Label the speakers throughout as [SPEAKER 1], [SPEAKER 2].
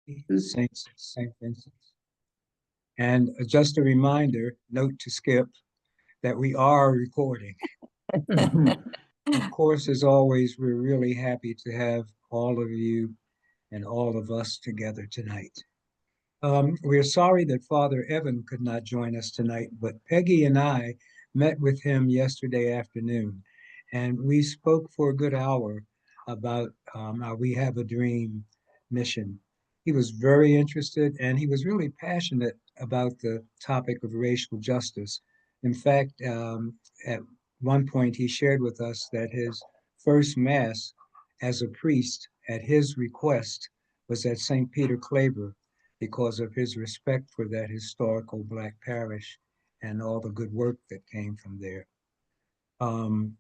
[SPEAKER 1] Saints, St. Vincent. And just a reminder, note to Skip, that we are recording. Of course, as always, we're really happy to have all of you and all of us together tonight. We're sorry that Father Evan could not join us tonight, but Peggy and I met with him yesterday afternoon, and we spoke for a good hour about our We Have a Dream mission. He was very interested, and he was really passionate about the topic of racial justice. In fact, at one point, he shared with us that his first Mass as a priest, at his request, was at St. Peter Claver because of his respect for that historical Black parish and all the good work that came from there. Um,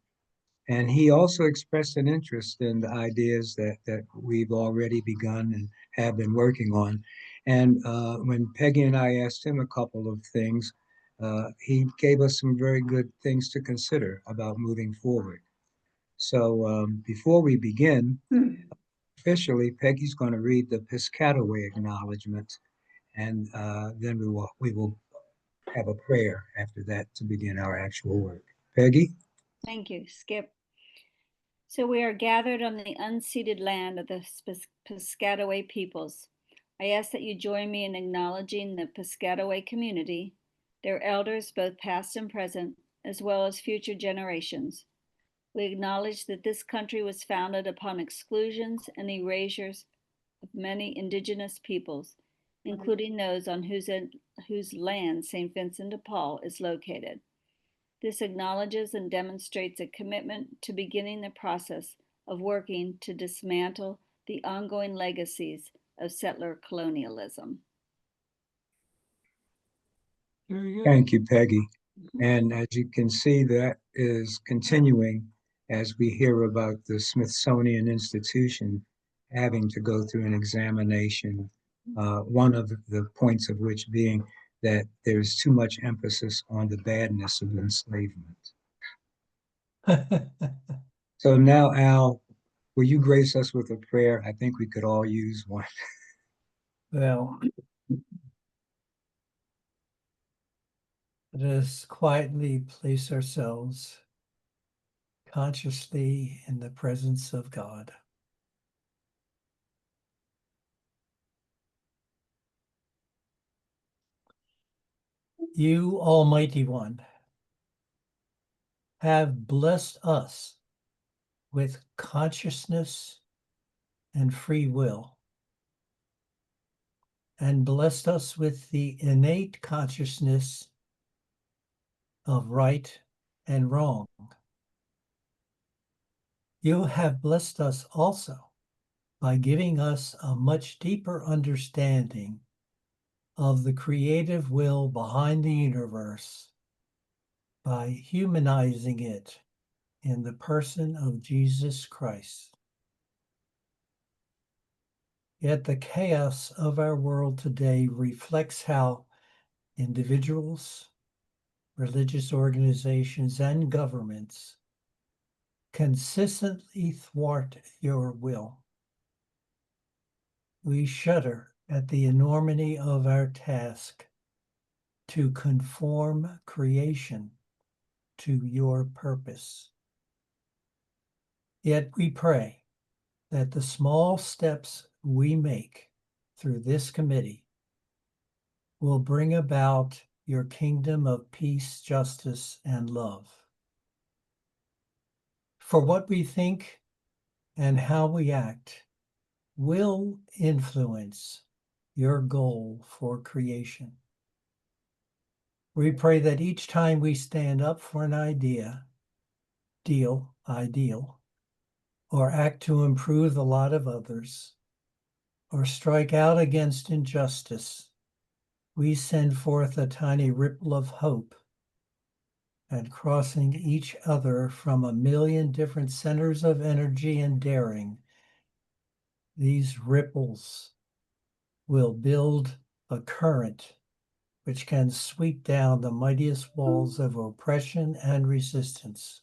[SPEAKER 1] and he also expressed an interest in the ideas that we've already begun and have been working on. And when Peggy and I asked him a couple of things, he gave us some very good things to consider about moving forward. So before we begin, officially, Peggy's going to read the Piscataway acknowledgement, and then we will have a prayer after that to begin our actual work. Peggy?
[SPEAKER 2] Thank you, Skip. So we are gathered on the unceded land of the Piscataway peoples. I ask that you join me in acknowledging the Piscataway community, their elders, both past and present, as well as future generations. We acknowledge that this country was founded upon exclusions and erasures of many indigenous peoples, including those on whose land St. Vincent de Paul is located. This acknowledges and demonstrates a commitment to beginning the process of working to dismantle the ongoing legacies of settler colonialism.
[SPEAKER 1] Thank you, Peggy. And as you can see, that is continuing as we hear about the Smithsonian Institution having to go through an examination, one of the points of which being that there's too much emphasis on the badness of enslavement. So now, Al, will you grace us with a prayer? I think we could all use one.
[SPEAKER 3] Well, let us quietly place ourselves consciously in the presence of God. You, Almighty One, have blessed us with consciousness and free will, and blessed us with the innate consciousness of right and wrong. You have blessed us also by giving us a much deeper understanding of the creative will behind the universe by humanizing it in the person of Jesus Christ. Yet the chaos of our world today reflects how individuals, religious organizations, and governments consistently thwart your will. We shudder at the enormity of our task to conform creation to your purpose. Yet we pray that the small steps we make through this committee will bring about your kingdom of peace, justice, and love. For what we think and how we act will influence your goal for creation. We pray that each time we stand up for an ideal, or act to improve the lot of others, or strike out against injustice, we send forth a tiny ripple of hope, and crossing each other from a million different centers of energy and daring, these ripples will build a current which can sweep down the mightiest walls of oppression and resistance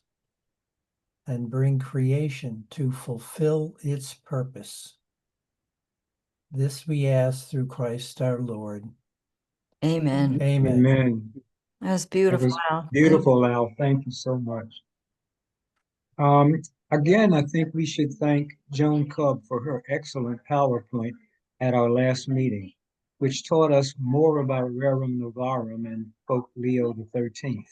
[SPEAKER 3] and bring creation to fulfill its purpose. This we ask through Christ our Lord.
[SPEAKER 4] Amen.
[SPEAKER 3] Amen.
[SPEAKER 1] Amen.
[SPEAKER 4] That was
[SPEAKER 1] That
[SPEAKER 4] beautiful,
[SPEAKER 1] was
[SPEAKER 4] Al.
[SPEAKER 1] beautiful, Al. Thank you so much. Again, I think we should thank Joan Cub for her excellent PowerPoint at our last meeting, which taught us more about Rerum Novarum and Pope Leo XIII.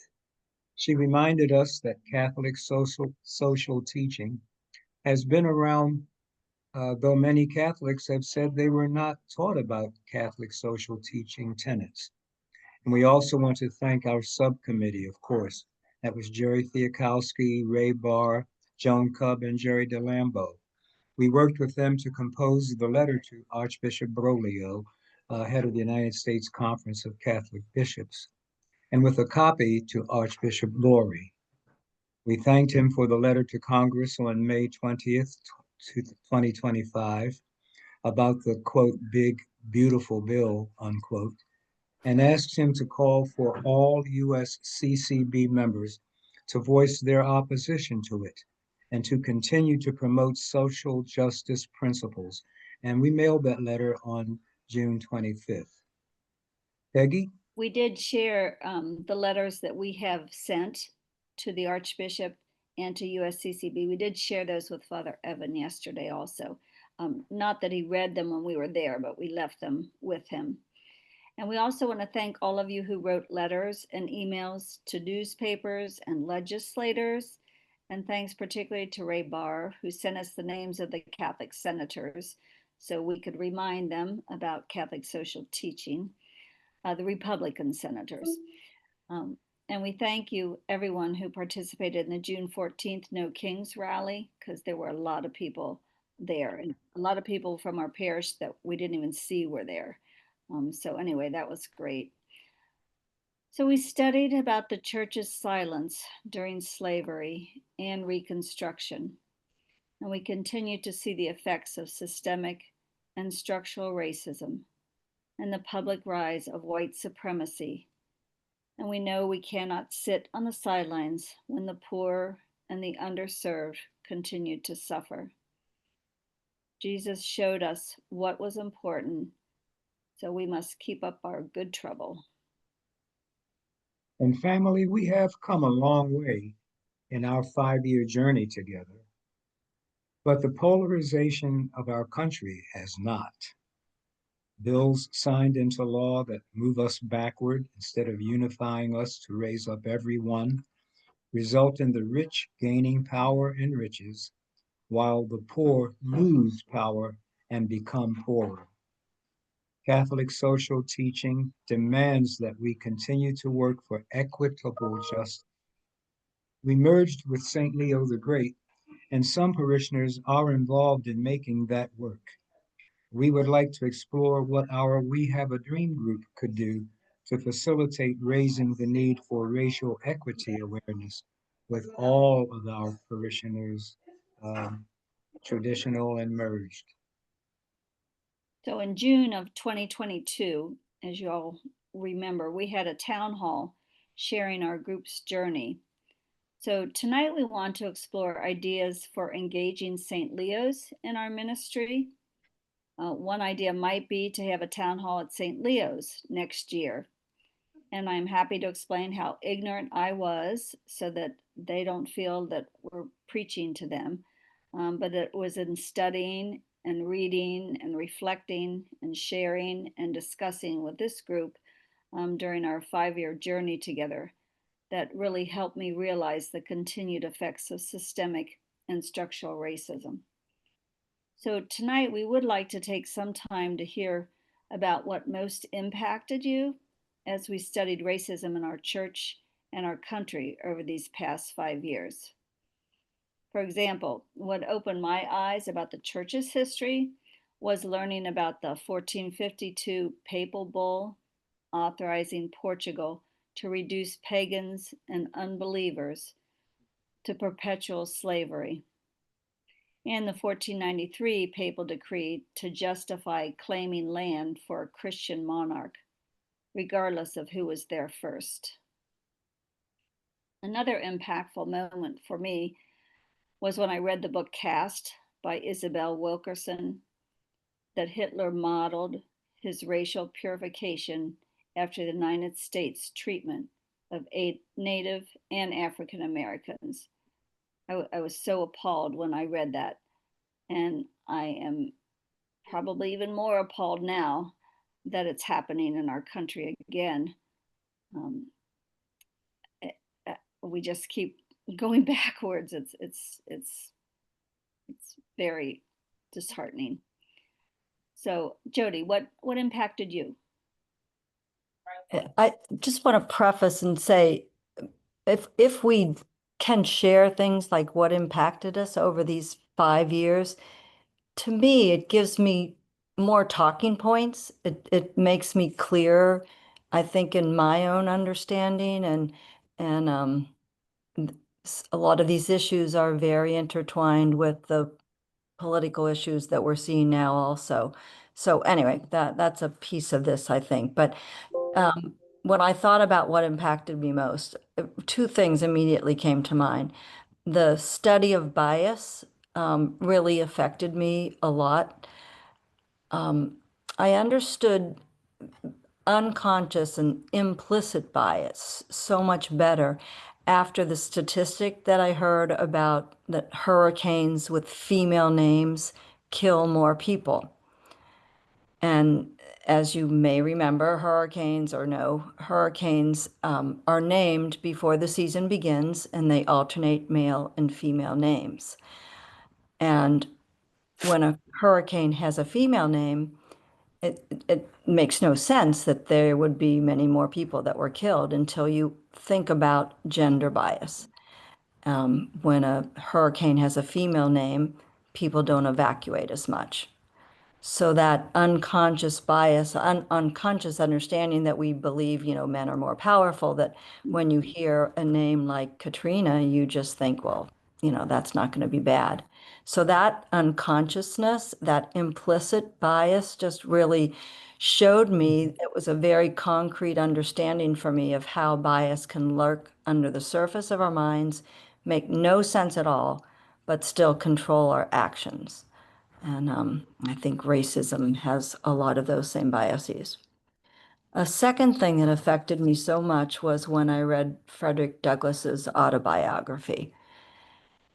[SPEAKER 1] She reminded us that Catholic social teaching has been around, though many Catholics have said they were not taught about Catholic social teaching tenets. And we also want to thank our subcommittee, of course. That was Jerry Theokowski, Ray Barr, Joan Cub, and Jerry DeLambo. We worked with them to compose the letter to Archbishop Broglio, head of the United States Conference of Catholic Bishops, and with a copy to Archbishop Laurie. We thanked him for the letter to Congress on May 20th, 2025, about the, quote, big, beautiful bill, unquote, and asked him to call for all U.S. CCB members to voice their opposition to it and to continue to promote social justice principles. And we mailed that letter on June 25th. Peggy?
[SPEAKER 2] We did share the letters that we have sent to the Archbishop and to USCCB. We did share those with Father Evan yesterday also. Not that he read them when we were there, but we left them with him. And we also want to thank all of you who wrote letters and emails to newspapers and legislators. And thanks particularly to Ray Barr, who sent us the names of the Catholic senators so we could remind them about Catholic social teaching, the Republican senators. And we thank you, everyone who participated in the June 14th No Kings rally, because there were a lot of people there, and a lot of people from our parish that we didn't even see were there. So anyway, that was great. So we studied about the church's silence during slavery and Reconstruction, and we continue to see the effects of systemic and structural racism and the public rise of white supremacy. And we know we cannot sit on the sidelines when the poor and the underserved continue to suffer. Jesus showed us what was important, so we must keep up our good trouble.
[SPEAKER 1] And family, we have come a long way in our 5-year journey together, but the polarization of our country has not. Bills signed into law that move us backward instead of unifying us to raise up everyone result in the rich gaining power and riches, while the poor lose power and become poorer. Catholic social teaching demands that we continue to work for equitable justice. We merged with St. Leo the Great, and some parishioners are involved in making that work. We would like to explore what our We Have a Dream group could do to facilitate raising the need for racial equity awareness with all of our parishioners, traditional and merged.
[SPEAKER 2] So in June of 2022, as you all remember, we had a town hall sharing our group's journey. So tonight we want to explore ideas for engaging St. Leo's in our ministry. One idea might be to have a town hall at St. Leo's next year. And I'm happy to explain how ignorant I was so that they don't feel that we're preaching to them. But it was in studying and reading and reflecting and sharing and discussing with this group during our 5-year journey together that really helped me realize the continued effects of systemic and structural racism. So tonight we would like to take some time to hear about what most impacted you as we studied racism in our church and our country over these past 5 years. For example, what opened my eyes about the church's history was learning about the 1452 papal bull authorizing Portugal to reduce pagans and unbelievers to perpetual slavery, and the 1493 papal decree to justify claiming land for a Christian monarch, regardless of who was there first. Another impactful moment for me was when I read the book Caste by Isabel Wilkerson. that Hitler modeled his racial purification after the United States treatment of Native and African Americans. I was so appalled when I read that. And I am probably even more appalled now that it's happening in our country again. We just keep going backwards. It's very disheartening. So, Jody, what impacted you?
[SPEAKER 4] I just want to preface and say, if we can share things like what impacted us over these 5 years, to me, it gives me more talking points. It makes me clearer, I think, in my own understanding, and a lot of these issues are very intertwined with the political issues that we're seeing now also. So anyway, that's a piece of this, I think. But when I thought about what impacted me most, two things immediately came to mind. The study of bias really affected me a lot. I understood unconscious and implicit bias so much better after the statistic that I heard about that hurricanes with female names kill more people. And as you may remember, hurricanes are named before the season begins, and they alternate male and female names. And when a hurricane has a female name, it makes no sense that there would be many more people that were killed until you think about gender bias. When a hurricane has a female name, people don't evacuate as much. So that unconscious bias, unconscious understanding that we believe, men are more powerful, that when you hear a name like Katrina, you just think, well, that's not going to be bad. So that unconsciousness, that implicit bias just really showed me it was a very concrete understanding for me of how bias can lurk under the surface of our minds, make no sense at all, but still control our actions. And I think racism has a lot of those same biases. A second thing that affected me so much was when I read Frederick Douglass's autobiography.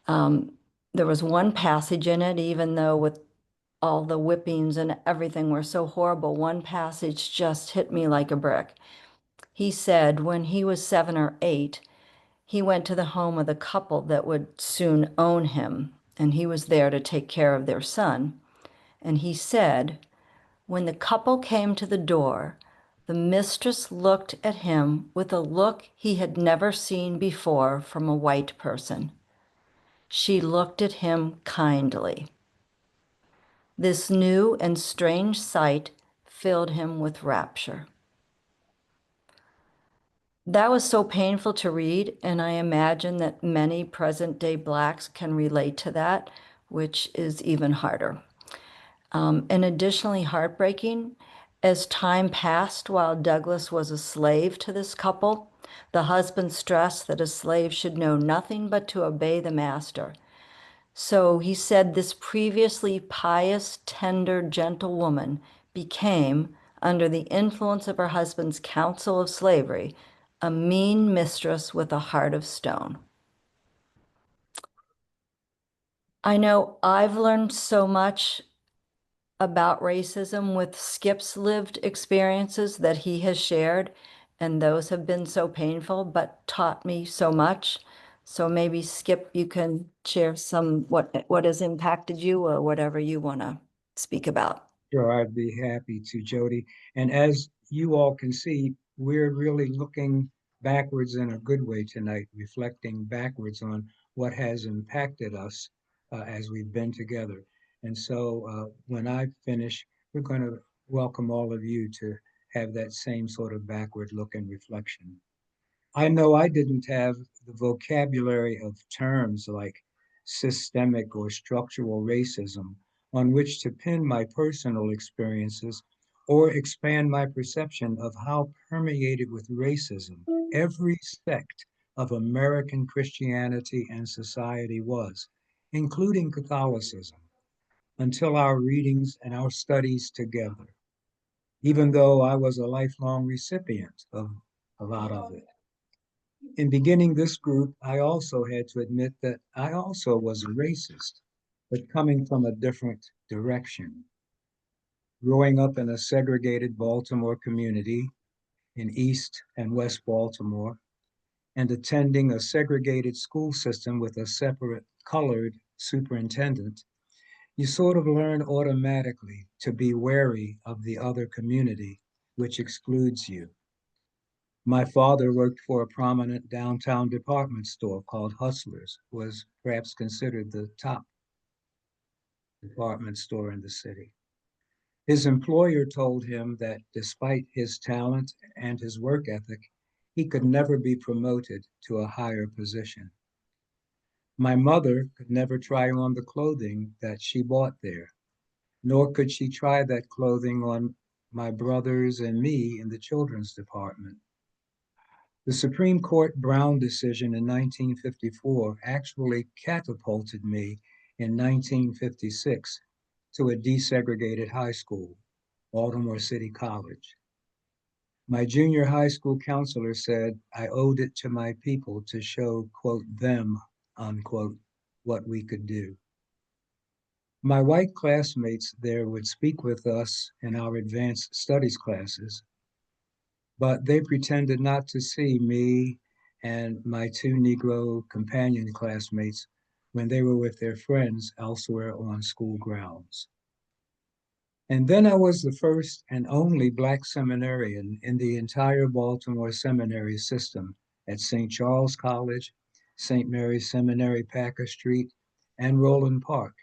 [SPEAKER 4] There was one passage in it, even though with all the whippings and everything were so horrible, one passage just hit me like a brick. He said when he was 7 or 8, he went to the home of the couple that would soon own him, and he was there to take care of their son. And he said, when the couple came to the door, the mistress looked at him with a look he had never seen before from a white person. She looked at him kindly. This new and strange sight filled him with rapture. That was so painful to read, and I imagine that many present-day Blacks can relate to that, which is even harder. And additionally heartbreaking, as time passed while Douglass was a slave to this couple, the husband stressed that a slave should know nothing but to obey the master. So he said this previously pious, tender, gentle woman became, under the influence of her husband's counsel of slavery, a mean mistress with a heart of stone. I know I've learned so much about racism with Skip's lived experiences that he has shared, and those have been so painful, but taught me so much. So maybe Skip, you can share some what has impacted you or whatever you want to speak about.
[SPEAKER 1] Sure, I'd be happy to, Jody. And as you all can see, we're really looking backwards in a good way tonight, reflecting backwards on what has impacted us as we've been together. And so when I finish, we're going to welcome all of you to have that same sort of backward look and reflection. I know I didn't have the vocabulary of terms like systemic or structural racism on which to pin my personal experiences or expand my perception of how permeated with racism every sect of American Christianity and society was, including Catholicism. until our readings and our studies together, even though I was a lifelong recipient of a lot of it. In beginning this group, I also had to admit that I also was a racist, but coming from a different direction. Growing up in a segregated Baltimore community in East and West Baltimore, and attending a segregated school system with a separate colored superintendent, you sort of learn automatically to be wary of the other community, which excludes you. My father worked for a prominent downtown department store called Hustlers, was perhaps considered the top department store in the city. His employer told him that despite his talent and his work ethic, he could never be promoted to a higher position. My mother could never try on the clothing that she bought there, nor could she try that clothing on my brothers and me in the children's department. The Supreme Court Brown decision in 1954 actually catapulted me in 1956 to a desegregated high school, Baltimore City College. My junior high school counselor said I owed it to my people to show, quote, them, unquote, what we could do. My white classmates there would speak with us in our advanced studies classes, but they pretended not to see me and my two Negro companion classmates when they were with their friends elsewhere on school grounds. And then I was the first and only Black seminarian in the entire Baltimore seminary system at St. Charles College, St. Mary's Seminary, Packer Street, and Roland Park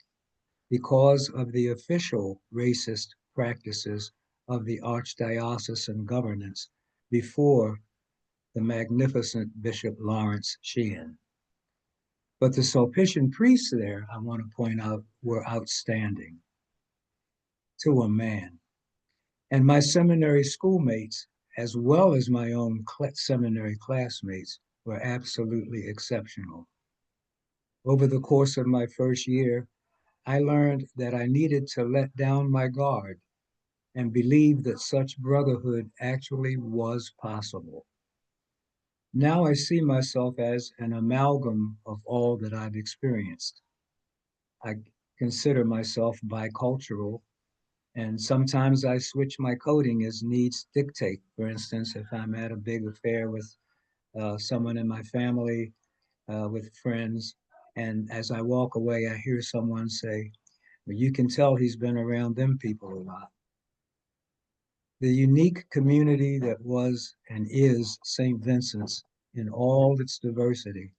[SPEAKER 1] because of the official racist practices of the archdiocesan governance before the magnificent Bishop Lawrence Sheehan. But the Sulpician priests there, I want to point out, were outstanding to a man. And my seminary schoolmates, as well as my own seminary classmates, were absolutely exceptional. Over the course of my first year, I learned that I needed to let down my guard and believe that such brotherhood actually was possible. Now I see myself as an amalgam of all that I've experienced. I consider myself bicultural, and sometimes I switch my coding as needs dictate. For instance, if I'm at a big affair with someone in my family, with friends, and as I walk away, I hear someone say, well, you can tell he's been around them people a lot. The unique community that was and is St. Vincent's in all its diversity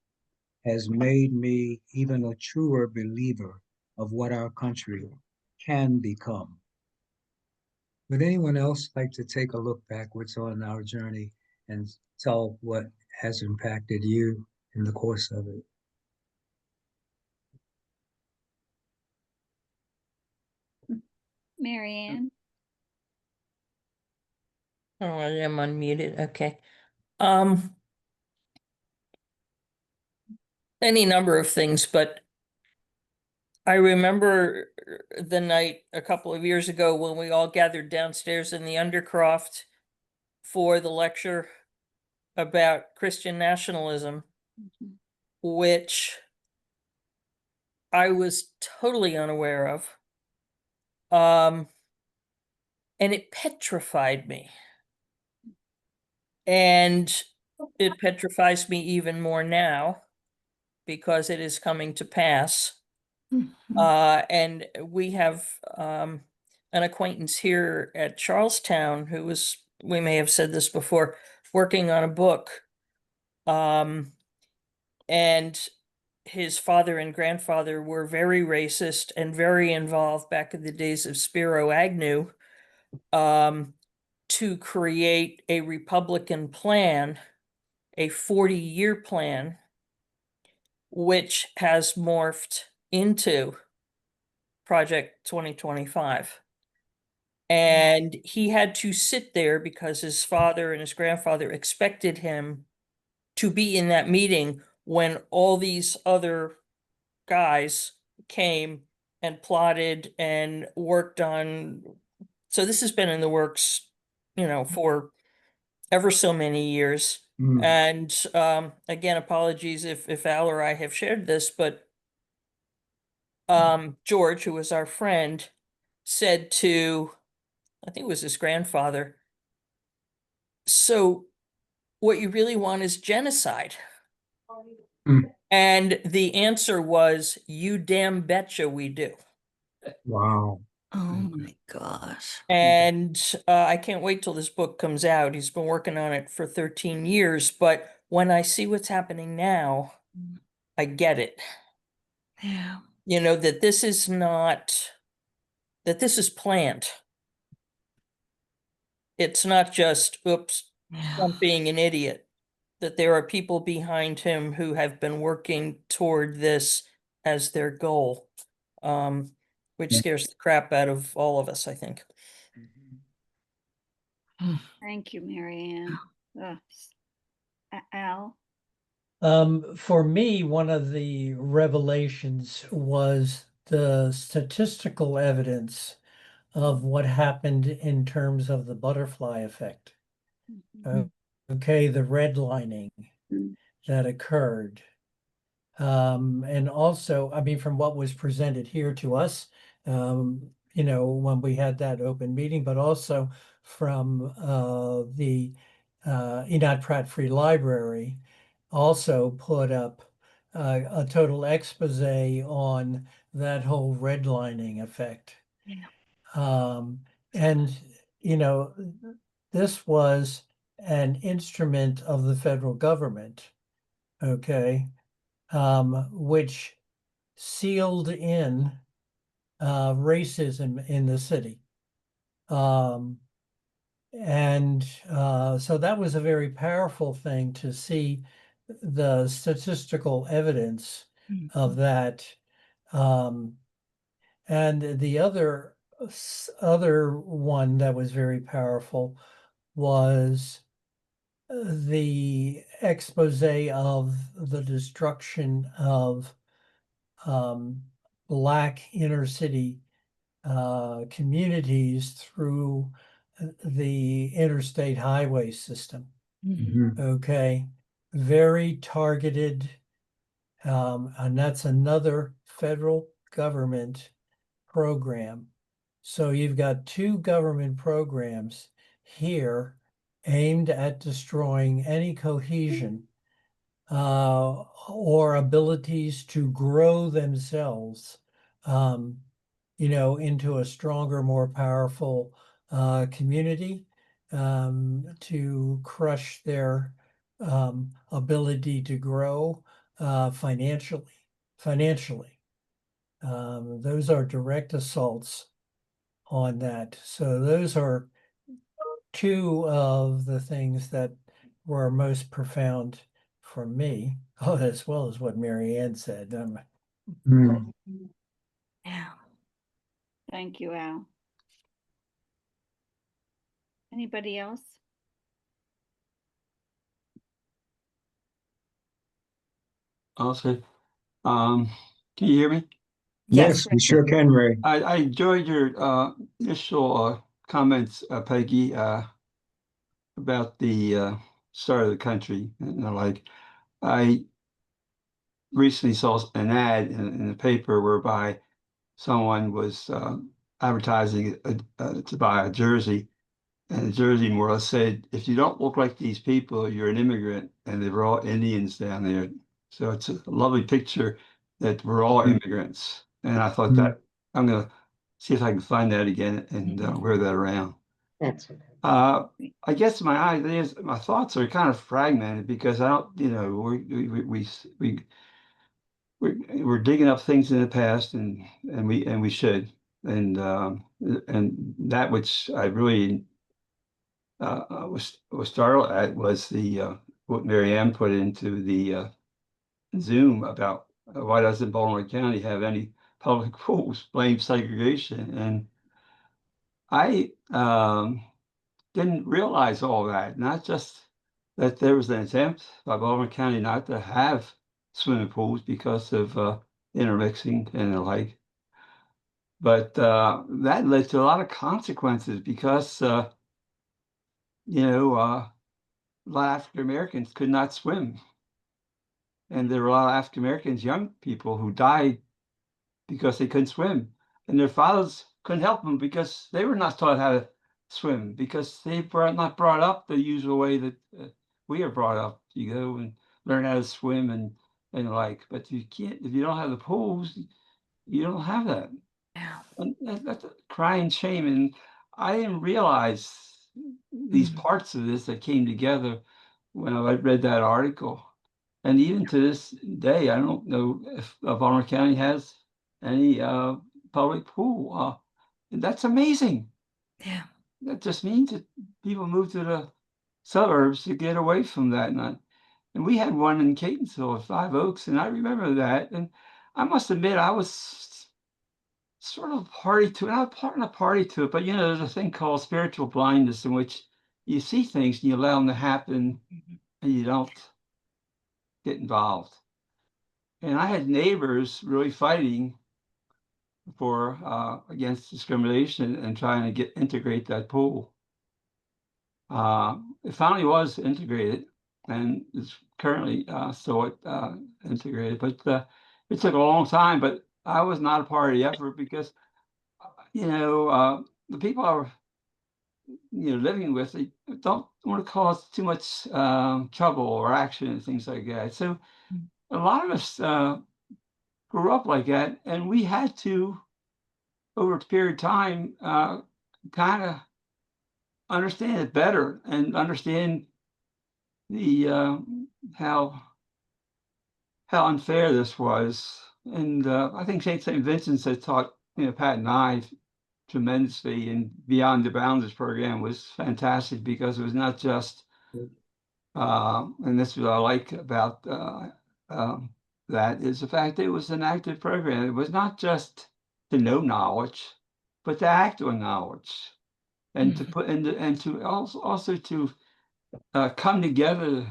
[SPEAKER 1] has made me even a truer believer of what our country can become. Would anyone else like to take a look backwards on our journey and tell what has impacted you in the course of it?
[SPEAKER 2] Marianne?
[SPEAKER 5] Oh, I am unmuted. Okay. Um, any number of things, but I remember the night a couple of years ago when we all gathered downstairs in the Undercroft for the lecture about Christian nationalism, which I was totally unaware of. And it petrified me. And it petrifies me even more now because it is coming to pass. And we have an acquaintance here at Charlestown who was, we may have said this before, working on a book. And his father and grandfather were very racist and very involved back in the days of Spiro Agnew, to create a Republican plan, a 40-year plan, which has morphed into Project 2025. And he had to sit there because his father and his grandfather expected him to be in that meeting when all these other guys came and plotted and worked on. So this has been in the works, for ever so many years.
[SPEAKER 1] Mm.
[SPEAKER 5] And again, apologies if Al or I have shared this, but George, who was our friend, said to, I think it was his grandfather, so what you really want is genocide.
[SPEAKER 1] Mm.
[SPEAKER 5] And the answer was, you damn betcha we do.
[SPEAKER 1] Wow.
[SPEAKER 4] Oh my gosh.
[SPEAKER 5] And I can't wait till this book comes out. He's been working on it for 13 years, but when I see what's happening now, I get it.
[SPEAKER 4] Yeah.
[SPEAKER 5] That this is not, that this is planned. It's not just, oops,
[SPEAKER 4] Yeah.
[SPEAKER 5] I'm being an idiot. That there are people behind him who have been working toward this as their goal, which
[SPEAKER 1] Yeah.
[SPEAKER 5] scares the crap out of all of us, I think.
[SPEAKER 2] Thank you, Mary Ann. Al?
[SPEAKER 3] For me, one of the revelations was the statistical evidence of what happened in terms of the butterfly effect. Okay, the redlining that occurred. And also, I mean, from what was presented here to us, when we had that open meeting, but also from the Enoch Pratt Free Library, also put up a total expose on that whole redlining effect.
[SPEAKER 4] Yeah.
[SPEAKER 3] And, this was an instrument of the federal government, okay, which sealed in racism in the city. So that was a very powerful thing to see the statistical evidence of that. And the other one that was very powerful was the expose of the destruction of Black inner city communities through the interstate highway system.
[SPEAKER 1] Mhm.
[SPEAKER 3] Okay, very targeted, and that's another federal government program. So you've got two government programs here aimed at destroying any cohesion or abilities to grow themselves, into a stronger, more powerful community, to crush their ability to grow financially. Those are direct assaults on that. So those are two of the things that were most profound for me, as well as what Mary Ann said.
[SPEAKER 1] Mm.
[SPEAKER 4] Yeah.
[SPEAKER 2] Thank you, Al. Anybody else?
[SPEAKER 6] Also, can you hear me?
[SPEAKER 1] Yes, we sure can, Ray.
[SPEAKER 6] I enjoyed your initial comments, Peggy, about the start of the country. I recently saw an ad in the paper whereby someone was advertising to buy a jersey, and the jersey more or less said, "If you don't look like these people, you're an immigrant," and they were all Indians down there. So it's a lovely picture that we're all immigrants. And I thought that I'm going to see if I can find that again and wear that around.
[SPEAKER 7] That's okay.
[SPEAKER 6] I guess my ideas, my thoughts are kind of fragmented because I don't, we're digging up things in the past and we should. And that which I really was startled at was the what Mary Ann put into the Zoom about why doesn't Baltimore County have any public schools, blame segregation, and I didn't realize all that. Not just that there was an attempt by Baltimore County not to have swimming pools because of intermixing and the like, But that led to a lot of consequences because, you know, a lot of African Americans could not swim. And there were a lot of African Americans, young people, who died because they couldn't swim. And their fathers couldn't help them because they were not taught how to swim, because they were not brought up the usual way that we are brought up. You go and learn how to swim and like, but you can't, if you don't have the pools, you don't have that.
[SPEAKER 4] Yeah.
[SPEAKER 6] And that's a crying shame. And I didn't realize these parts of this that came together when I read that article. And even to this day, I don't know if Baltimore County has any public pool. That's amazing.
[SPEAKER 4] Yeah.
[SPEAKER 6] That just means that people move to the suburbs to get away from that. And we had one in Catonsville at Five Oaks, and I remember that. And I must admit, I was sort of party to it. Not party to it, but you know, there's a thing called spiritual blindness in which you see things and you allow them to happen and you don't get involved. And I had neighbors really fighting for against discrimination and trying to integrate that pool. It finally was integrated and it's currently still integrated, but it took a long time. But I was not a part of the effort because, you know, the people I were, you know, living with, they don't want to cause too much trouble or action and things like that. So a lot of us grew up like that, and we had to, over a period of time, kind of understand it better and understand the how unfair this was. And I think St. Vincent's had taught, you know, Pat and I tremendously, and Beyond the Boundaries program was fantastic because it was not just and this is what I like about that is the fact that it was an active program. It was not just to know knowledge, but to act on knowledge, and to put and to also to come together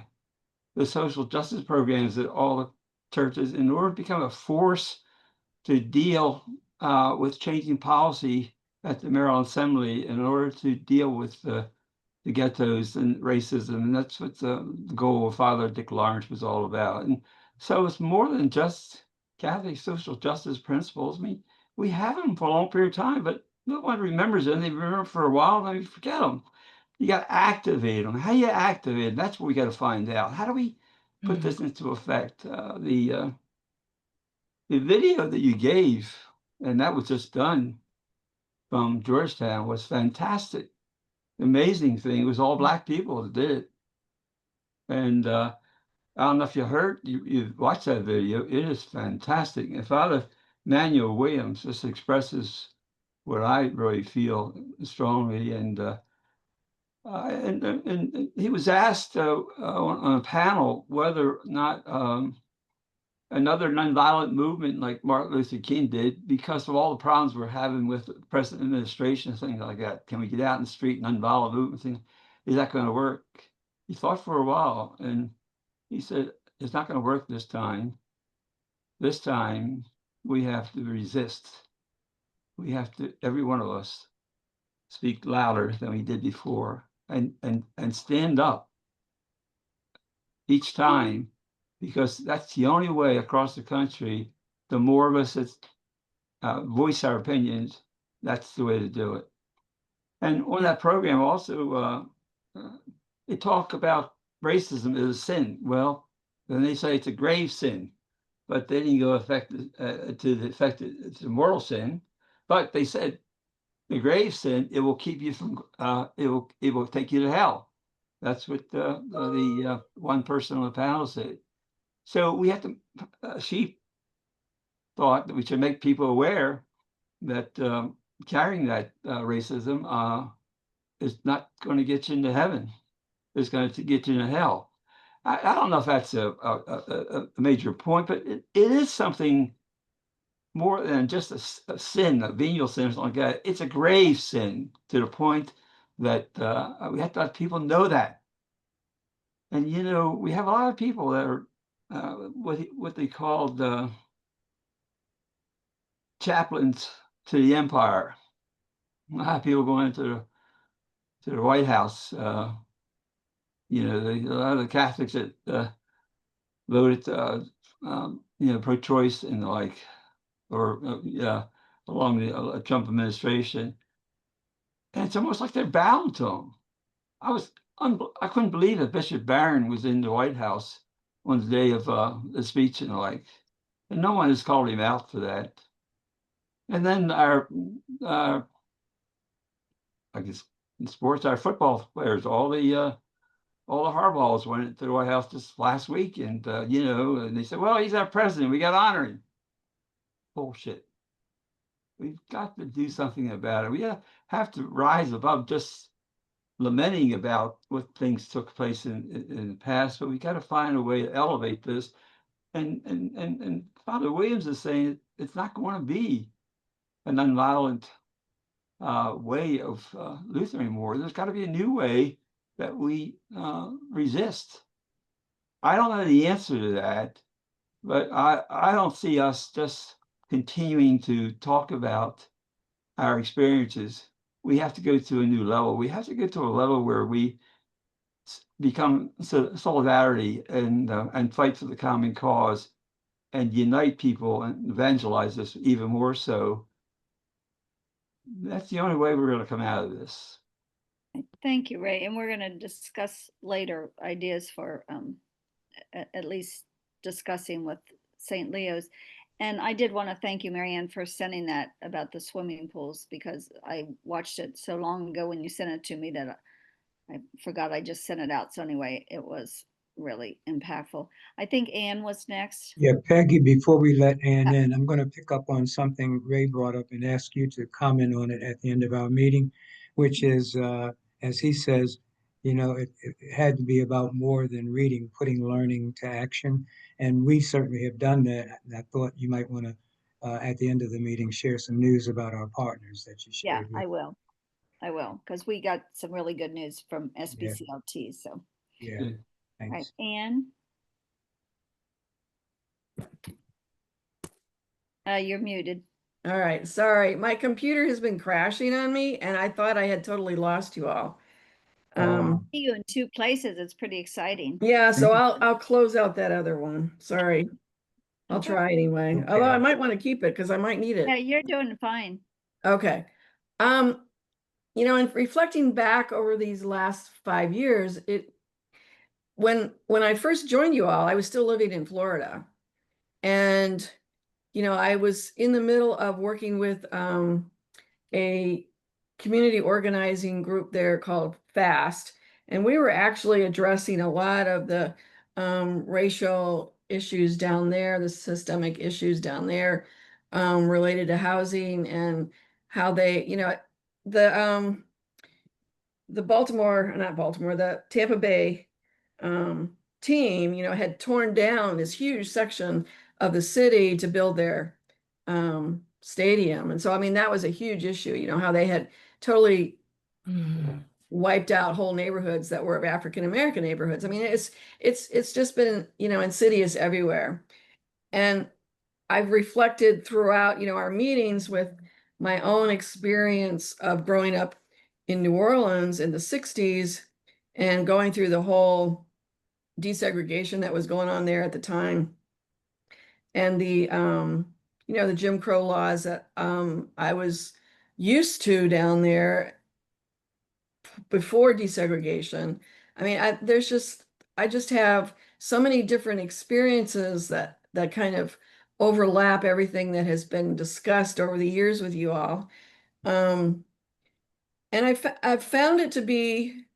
[SPEAKER 6] the social justice programs at all the churches in order to become a force to deal with changing policy at the Maryland Assembly in order to deal with the ghettos and racism. And that's what the goal of Father Dick Lawrence was all about. And so it's more than just Catholic social justice principles. I mean, we have them for a long period of time, but no one remembers them. They remember for a while, and then you forget them. You got to activate them. How you activate them? That's what we got to find out. How do we put this into effect? The video that you gave, and that was just done from Georgetown, was fantastic. Amazing thing. It was all Black people that did it. And I don't know if you heard, you watched that video. It is fantastic. And Father Manuel Williams just expresses what I really feel strongly. And he was asked on a panel whether or not another nonviolent movement like Martin Luther King did, because of all the problems we're having with the present administration, things like that. Can we get out in the street, nonviolent movement thing? Is that going to work? He thought for a while, and he said, it's not going to work this time. This time we have to resist. We have to, every one of us, speak louder than we did before and stand up each time, because that's the only way across the country, the more of us that voice our opinions, that's the way to do it. And on that program also, they talk about racism as a sin. Well, then they say it's a grave sin, but then you go to the effect it's a mortal sin. But they said the grave sin, it will keep you from it will take you to hell. That's what the one person on the panel said. So we have to. She thought that we should make people aware that carrying that racism is not going to get you into heaven. It's going to get you into hell. I don't know if that's a major point, but it is something more than just a sin, a venial sin, or something like that. It's a grave sin to the point that we have to let people know that. And you know, we have a lot of people that are what they called chaplains to the Empire. A lot of people going to the White House. You know, a lot of the Catholics that voted, you know, pro-choice and the like, or yeah, along the Trump administration. And it's almost like they're bound to them. I couldn't believe that Bishop Barron was in the White House on the day of the speech and the like, and no one has called him out for that. And then I guess in sports, our football players, all the Harbaughs went to the White House just last week, and you know, and they said, "Well, he's our president. We got to honor him." Bullshit. We've got to do something about it. We have to rise above just lamenting about what things took place in the past, but we got to find a way to elevate this. And Father Williams is saying it's not going to be an nonviolent way of Luther anymore. There's got to be a new way that we resist. I don't know the answer to that, but I don't see us just continuing to talk about our experiences. We have to go to a new level. We have to get to a level where we become solidarity and fight for the common cause and unite people and evangelize us even more so. That's the only way we're going to come out of this.
[SPEAKER 2] Thank you, Ray. And we're going to discuss later ideas for at least discussing with St. Leo's. And I did want to thank you, Marianne, for sending that about the swimming pools, because I watched it so long ago when you sent it to me that I forgot I just sent it out. So anyway, it was really impactful. I think Anne was next.
[SPEAKER 1] Yeah, Peggy, before we let Ann in, I'm going to pick up on something Ray brought up and ask you to comment on it at the end of our meeting, which is, as he says, you know, it had to be about more than reading, putting learning to action. And we certainly have done that. And I thought you might want to, at the end of the meeting, share some news about our partners that you
[SPEAKER 2] Yeah,
[SPEAKER 1] shared with.
[SPEAKER 2] I will, because we got some really good news from
[SPEAKER 1] Yeah.
[SPEAKER 2] SBCLT. So,
[SPEAKER 1] Yeah,
[SPEAKER 2] all right,
[SPEAKER 1] thanks.
[SPEAKER 2] Anne. You're muted.
[SPEAKER 7] All right, sorry. My computer has been crashing on me and I thought I had totally lost you all.
[SPEAKER 2] See you in two places. It's pretty exciting.
[SPEAKER 7] Yeah, so I'll close out that other one. Sorry. I'll try anyway.
[SPEAKER 1] Okay.
[SPEAKER 7] Although I might want to keep it because I might need
[SPEAKER 2] Yeah,
[SPEAKER 7] it.
[SPEAKER 2] you're doing fine.
[SPEAKER 7] Okay. You know, and reflecting back over these last 5 years, when I first joined you all, I was still living in Florida. And you know, I was in the middle of working with a community organizing group there called FAST. And we were actually addressing a lot of the racial issues down there, the systemic issues down there related to housing and how they, you know, the the Tampa Bay team, you know, had torn down this huge section of the city to build their stadium. And so, I mean, that was a huge issue, you know, how they had totally wiped out whole neighborhoods that were African American neighborhoods. I mean, it's just been, you know, insidious everywhere. And I've reflected throughout, you know, our meetings with my own experience of growing up in New Orleans in the 60s and going through the whole desegregation that was going on there at the time. And the you know, the Jim Crow laws that I was used to down there before desegregation. I mean, I just have so many different experiences that kind of overlap everything that has been discussed over the years with you all. And I've found it to be,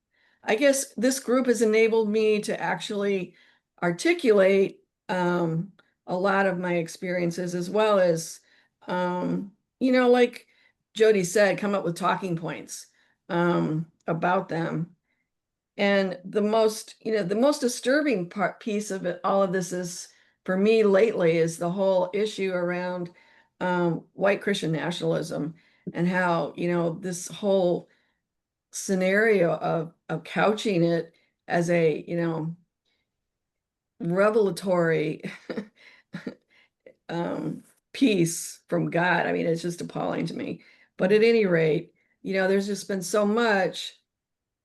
[SPEAKER 7] I guess this group has enabled me to actually articulate a lot of my experiences, as well as, you know, like Jody said, come up with talking points about them. And the most, you know, the most disturbing piece of it, all of this is for me lately, is the whole issue around white Christian nationalism and how, you know, this whole scenario of couching it as a, you know, revelatory peace from God. I mean, it's just appalling to me. But at any rate, you know, there's just been so much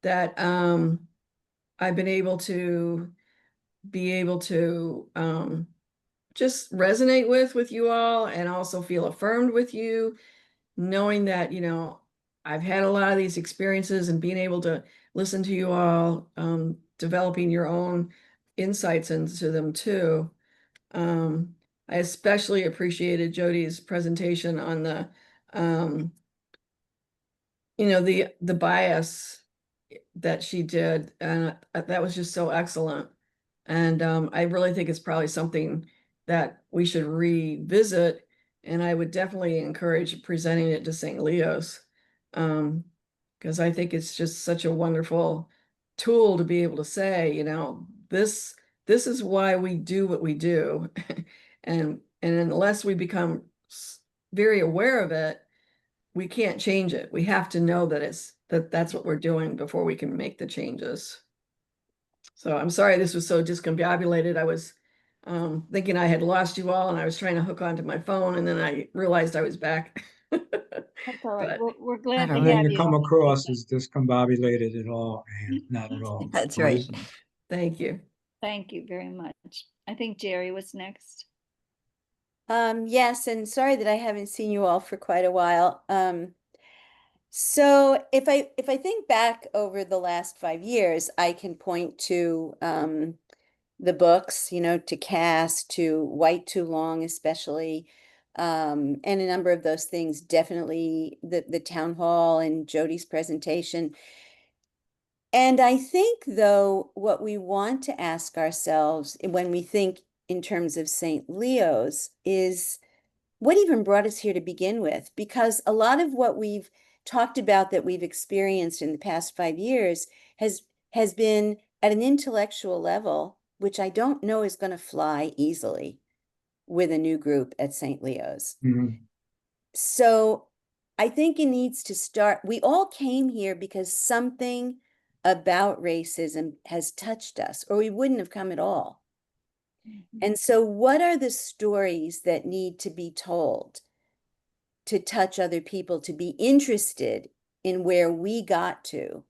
[SPEAKER 7] that I've been able to just resonate with you all, and also feel affirmed with you, knowing that, you know, I've had a lot of these experiences, and being able to listen to you all, developing your own insights into them too. I especially appreciated Jody's presentation on the, you know, the bias that she did, and that was just so excellent. And I really think it's probably something that we should revisit, and I would definitely encourage presenting it to St. Leo's, because I think it's just such a wonderful tool to be able to say, you know, this is why we do what we do, and unless we become very aware of it, we can't change it. We have to know that that's what we're doing before we can make the changes. So I'm sorry this was so discombobulated. I was thinking I had lost you all, and I was trying to hook onto my phone, and then I realized I was back.
[SPEAKER 2] That's all right.
[SPEAKER 7] But
[SPEAKER 2] We're glad to
[SPEAKER 1] I
[SPEAKER 2] have
[SPEAKER 1] didn't
[SPEAKER 2] you.
[SPEAKER 1] come across as discombobulated at all, and not at all.
[SPEAKER 4] That's right.
[SPEAKER 6] Amazing.
[SPEAKER 7] thank you.
[SPEAKER 2] Thank you very much. I think Jerry was next.
[SPEAKER 8] Yes, and sorry that I haven't seen you all for quite a while. So if I think back over the last 5 years, I can point to the books, you know, to Cass, to White Too Long, especially, and a number of those things. Definitely the town hall and Jody's presentation. And I think, though, what we want to ask ourselves when we think in terms of St. Leo's is, what even brought us here to begin with? Because a lot of what we've talked about that we've experienced in the past 5 years has been at an intellectual level, which I don't know is going to fly easily with a new group at St. Leo's.
[SPEAKER 1] Mhm.
[SPEAKER 8] So I think it needs to start. We all came here because something about racism has touched us, or we wouldn't have come at all. And so, what are the stories that need to be told to touch other people, to be interested in where we got to,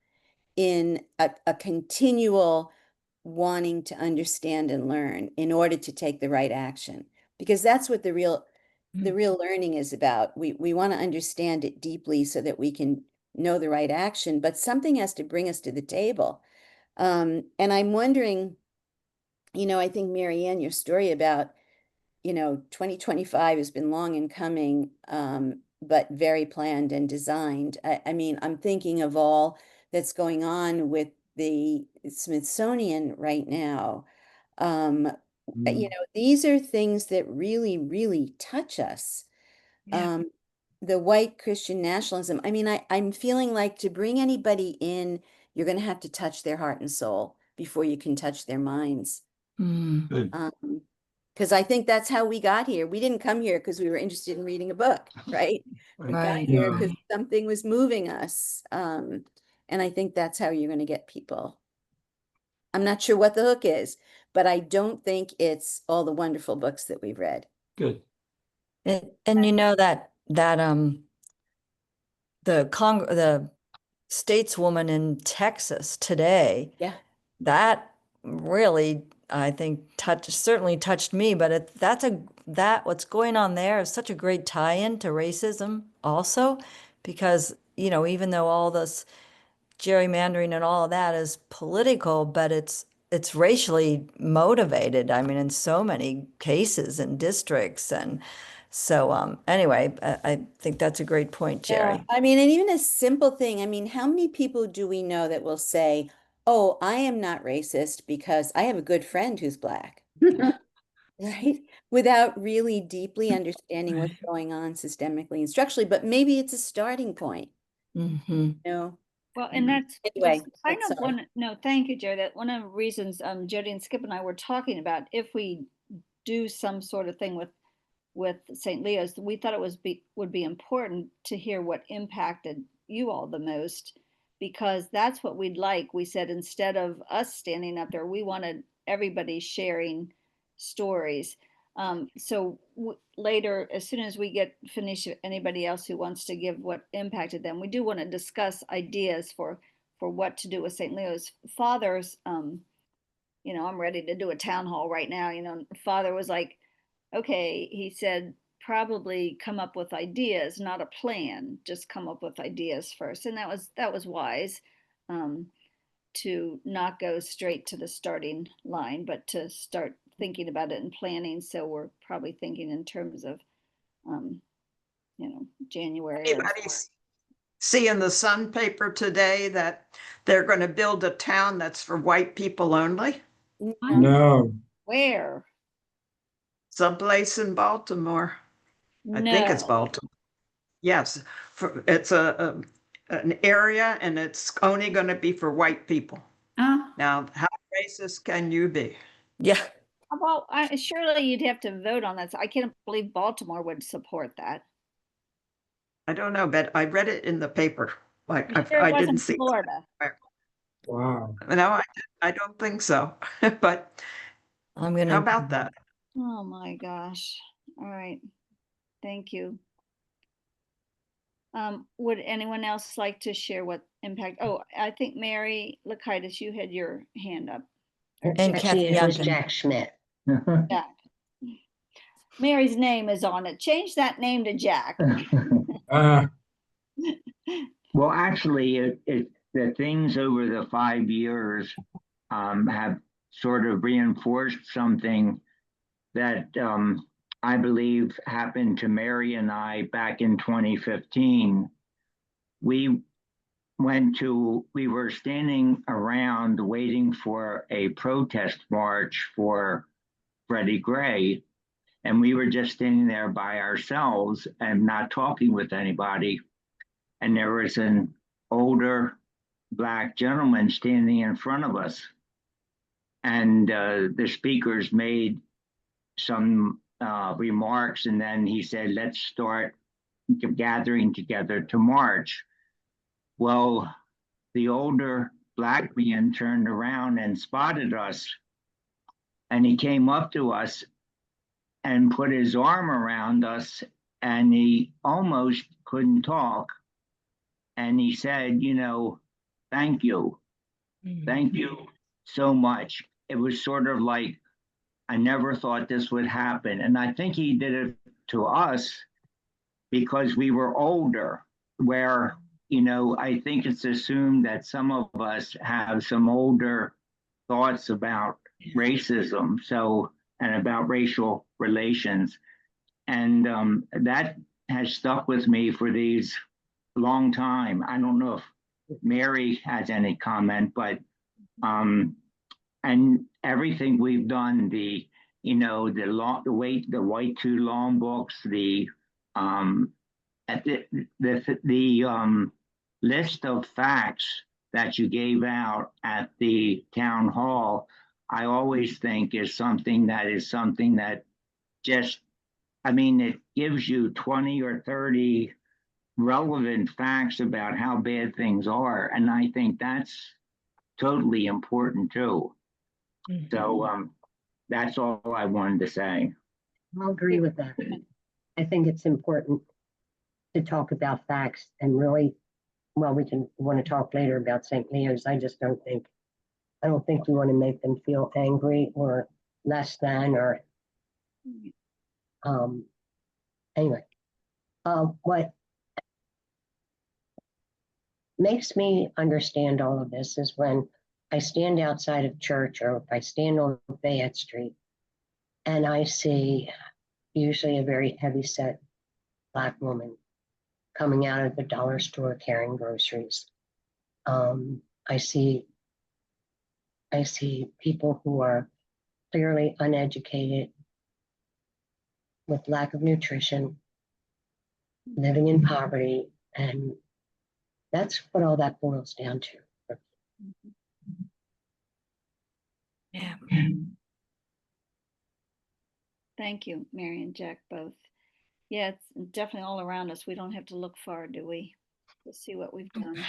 [SPEAKER 8] in a continual wanting to understand and learn in order to take the right action? Because that's what the real learning is about. We want to understand it deeply so that we can know the right action, but something has to bring us to the table. And I'm wondering, you know, I think, Mary Ann, your story about, you know, 2025 has been long in coming, but very planned and designed. I mean, I'm thinking of all that's going on with the Smithsonian right now. You know, these are things that really, really touch us.
[SPEAKER 2] Yeah.
[SPEAKER 8] The white Christian nationalism. I mean, I'm feeling like to bring anybody in, you're going to have to touch their heart and soul before you can touch their minds.
[SPEAKER 6] Good.
[SPEAKER 8] Because I think that's how we got here. We didn't come here because we were interested in reading a book, right? We got
[SPEAKER 4] Right.
[SPEAKER 8] here
[SPEAKER 1] No.
[SPEAKER 8] because something was moving us. And I think that's how you're going to get people. I'm not sure what the hook is, but I don't think it's all the wonderful books that we've read.
[SPEAKER 6] Good.
[SPEAKER 4] And you know that the stateswoman in Texas today,
[SPEAKER 8] Yeah.
[SPEAKER 4] that really, I think, certainly touched me, but that what's going on there is such a great tie-in to racism also, because, you know, even though all this gerrymandering and all of that is political, but it's racially motivated. I mean, in so many cases and districts. And so anyway, I think that's a great point,
[SPEAKER 8] Yeah.
[SPEAKER 4] Jerry.
[SPEAKER 8] I mean, and even a simple thing, I mean, how many people do we know that will say, oh, I am not racist because I have a good friend who's Black, right? Without really deeply understanding what's going on systemically and structurally, but maybe it's a starting point,
[SPEAKER 4] Mm-hmm.
[SPEAKER 8] you know?
[SPEAKER 2] Well, and that's
[SPEAKER 8] Anyway,
[SPEAKER 2] kind
[SPEAKER 8] that's
[SPEAKER 2] of
[SPEAKER 8] sorry.
[SPEAKER 2] no, thank you, Jerry. That one of the reasons Jody and Skip and I were talking about, if we do some sort of thing with St. Leo's, we thought it would be important to hear what impacted you all the most, because that's what we'd like. We said, instead of us standing up there, we wanted everybody sharing stories. So later, as soon as we get finished, anybody else who wants to give what impacted them, we do want to discuss ideas for what to do with St. Leo's. Father's, you know, I'm ready to do a town hall right now. You know, Father was like, okay, he said, probably come up with ideas, not a plan, just come up with ideas first. And that was wise, to not go straight to the starting line, but to start thinking about it and planning. So we're probably thinking in terms of, you know, January.
[SPEAKER 9] Anybody see in the Sun paper today that they're going to build a town that's for white people only?
[SPEAKER 1] No,
[SPEAKER 2] Where?
[SPEAKER 9] Someplace in Baltimore. I think it's
[SPEAKER 2] No.
[SPEAKER 9] Baltimore. Yes, it's an area and it's only going to be for white people. Now, how racist can you be?
[SPEAKER 4] Yeah.
[SPEAKER 2] Well, surely you'd have to vote on that. So I can't believe Baltimore would support that.
[SPEAKER 9] I don't know, but I read it in the paper. Like
[SPEAKER 2] You sure it
[SPEAKER 9] I didn't
[SPEAKER 2] wasn't
[SPEAKER 9] see.
[SPEAKER 2] Florida?
[SPEAKER 1] wow.
[SPEAKER 9] No, I don't think so. But
[SPEAKER 4] I'm gonna.
[SPEAKER 9] how about that?
[SPEAKER 2] Oh my gosh. All right. Thank you. Would anyone else like to share what impact? Oh, I think Mary Lakaitis, you had your hand up.
[SPEAKER 4] And Kathy
[SPEAKER 10] Actually, it was
[SPEAKER 4] Youngkin.
[SPEAKER 10] Jack Schmidt.
[SPEAKER 2] Jack. Mary's name is on it. Change that name to Jack.
[SPEAKER 1] Uh,
[SPEAKER 10] Well, actually, the things over the 5 years have sort of reinforced something that I believe happened to Mary and I back in 2015. We were standing around waiting for a protest march for Freddie Gray, and we were just standing there by ourselves and not talking with anybody. And there was an older Black gentleman standing in front of us. And the speakers made some remarks, and then he said, let's start gathering together to march. Well, the older Black man turned around and spotted us, and he came up to us and put his arm around us, and he almost couldn't talk. And he said, you know, thank you. Thank you so much. It was sort of like, I never thought this would happen. And I think he did it to us because we were older, where, you know, I think it's assumed that some of us have some older thoughts about racism, so, and about racial relations. And that has stuck with me for these long time. I don't know if Mary has any comment, but and everything we've done, the white too long books, the list of facts that you gave out at the town hall, I always think is something that just, I mean, it gives you 20 or 30 relevant facts about how bad things are. And I think that's totally important too. So that's all I wanted to say.
[SPEAKER 11] I'll agree with that. I think it's important to talk about facts and really, well, we want to talk later about St. Leo's. I don't think we want to make them feel angry or less than, or anyway. What makes me understand all of this is when I stand outside of church, or if I stand on Fayette Street and I see usually a very heavy-set Black woman coming out of the dollar store carrying groceries. I see people who are clearly uneducated, with lack of nutrition, living in poverty, and that's what all that boils down to.
[SPEAKER 4] Yeah.
[SPEAKER 2] Thank you, Mary and Jack, both. Yeah, it's definitely all around us. We don't have to look far, do we? To see what we've done.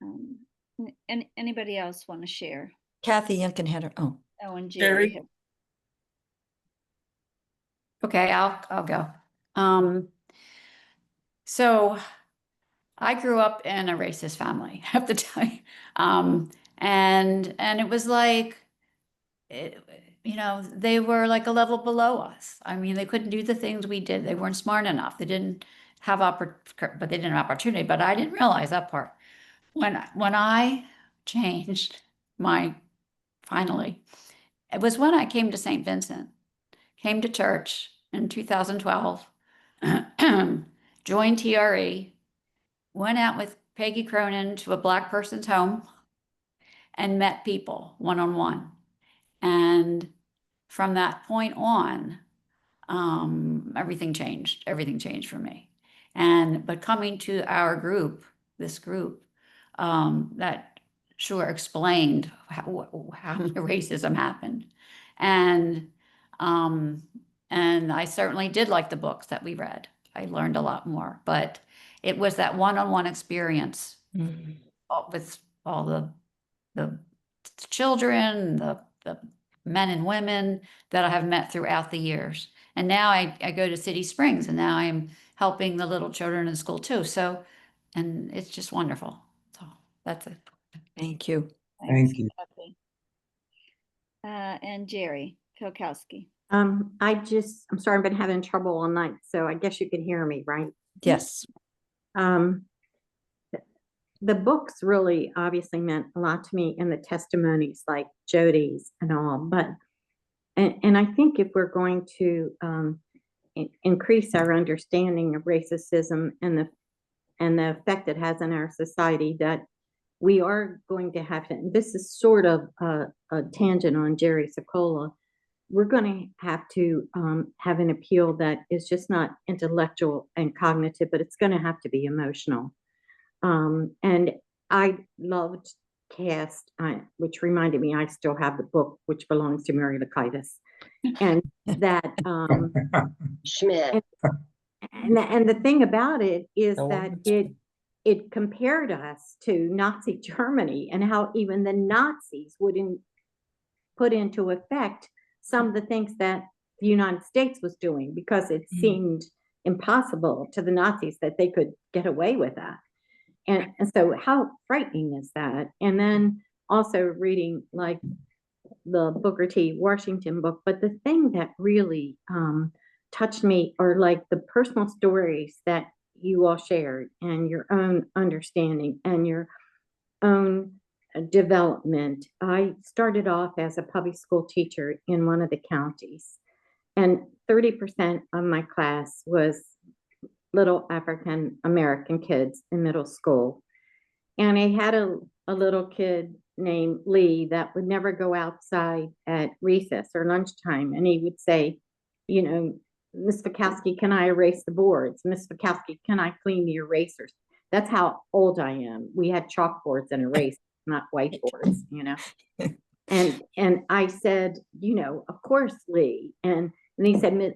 [SPEAKER 2] And anybody else want to share?
[SPEAKER 4] Kathy Youngkin had her. Oh,
[SPEAKER 2] Oh, and
[SPEAKER 5] Jerry?
[SPEAKER 2] Jerry.
[SPEAKER 12] Okay, I'll go. So I grew up in a racist family, I have to tell you. And it was like, you know, they were like a level below us. I mean, they couldn't do the things we did. They weren't smart enough. They didn't have but they didn't have opportunity. But I didn't realize that part. When I changed finally, it was when I came to St. Vincent, came to church in 2012, joined TRE, went out with Peggy Cronin to a Black person's home and met people one-on-one. And from that point on, everything changed. Everything changed for me. But coming to our group, this group, that sure explained how the racism happened. And I certainly did like the books that we read. I learned a lot more, but it was that one-on-one experience with all the children, the men and women that I have met throughout the years. And now I go to City Springs, and now I'm helping the little children in school too. So, and it's just wonderful. So that's it.
[SPEAKER 4] Thank you.
[SPEAKER 1] Thank you.
[SPEAKER 2] Kathy. And Jerry Filkowski.
[SPEAKER 13] I'm sorry, I've been having trouble all night, so I guess you can hear me, right?
[SPEAKER 4] Yes.
[SPEAKER 13] The books really obviously meant a lot to me, and the testimonies like Jody's and all, but and I think if we're going to increase our understanding of racism and the effect it has in our society, that we are going to have to, this is sort of a tangent on Jerry Sokola, we're going to have an appeal that is just not intellectual and cognitive, but it's going to have to be emotional. And I loved Cast, which reminded me I still have the book, which belongs to Mary Lakaitis. And that
[SPEAKER 11] Schmidt.
[SPEAKER 13] and the thing about it is that it compared us to Nazi Germany, and how even the Nazis wouldn't put into effect some of the things that the United States was doing, because it seemed impossible to the Nazis that they could get away with that. And so how frightening is that? And then also reading like the Booker T. Washington book. But the thing that really touched me are like the personal stories that you all shared, and your own understanding and your own development. I started off as a public school teacher in one of the counties, and 30% of my class was little African American kids in middle school. And I had a little kid named Lee that would never go outside at recess or lunchtime. And he would say, you know, Miss Fikowski, can I erase the boards? Miss Fikowski, can I clean the erasers? That's how old I am. We had chalkboards and erasers, not whiteboards, you know. And I said, you know, of course, Lee. And he said,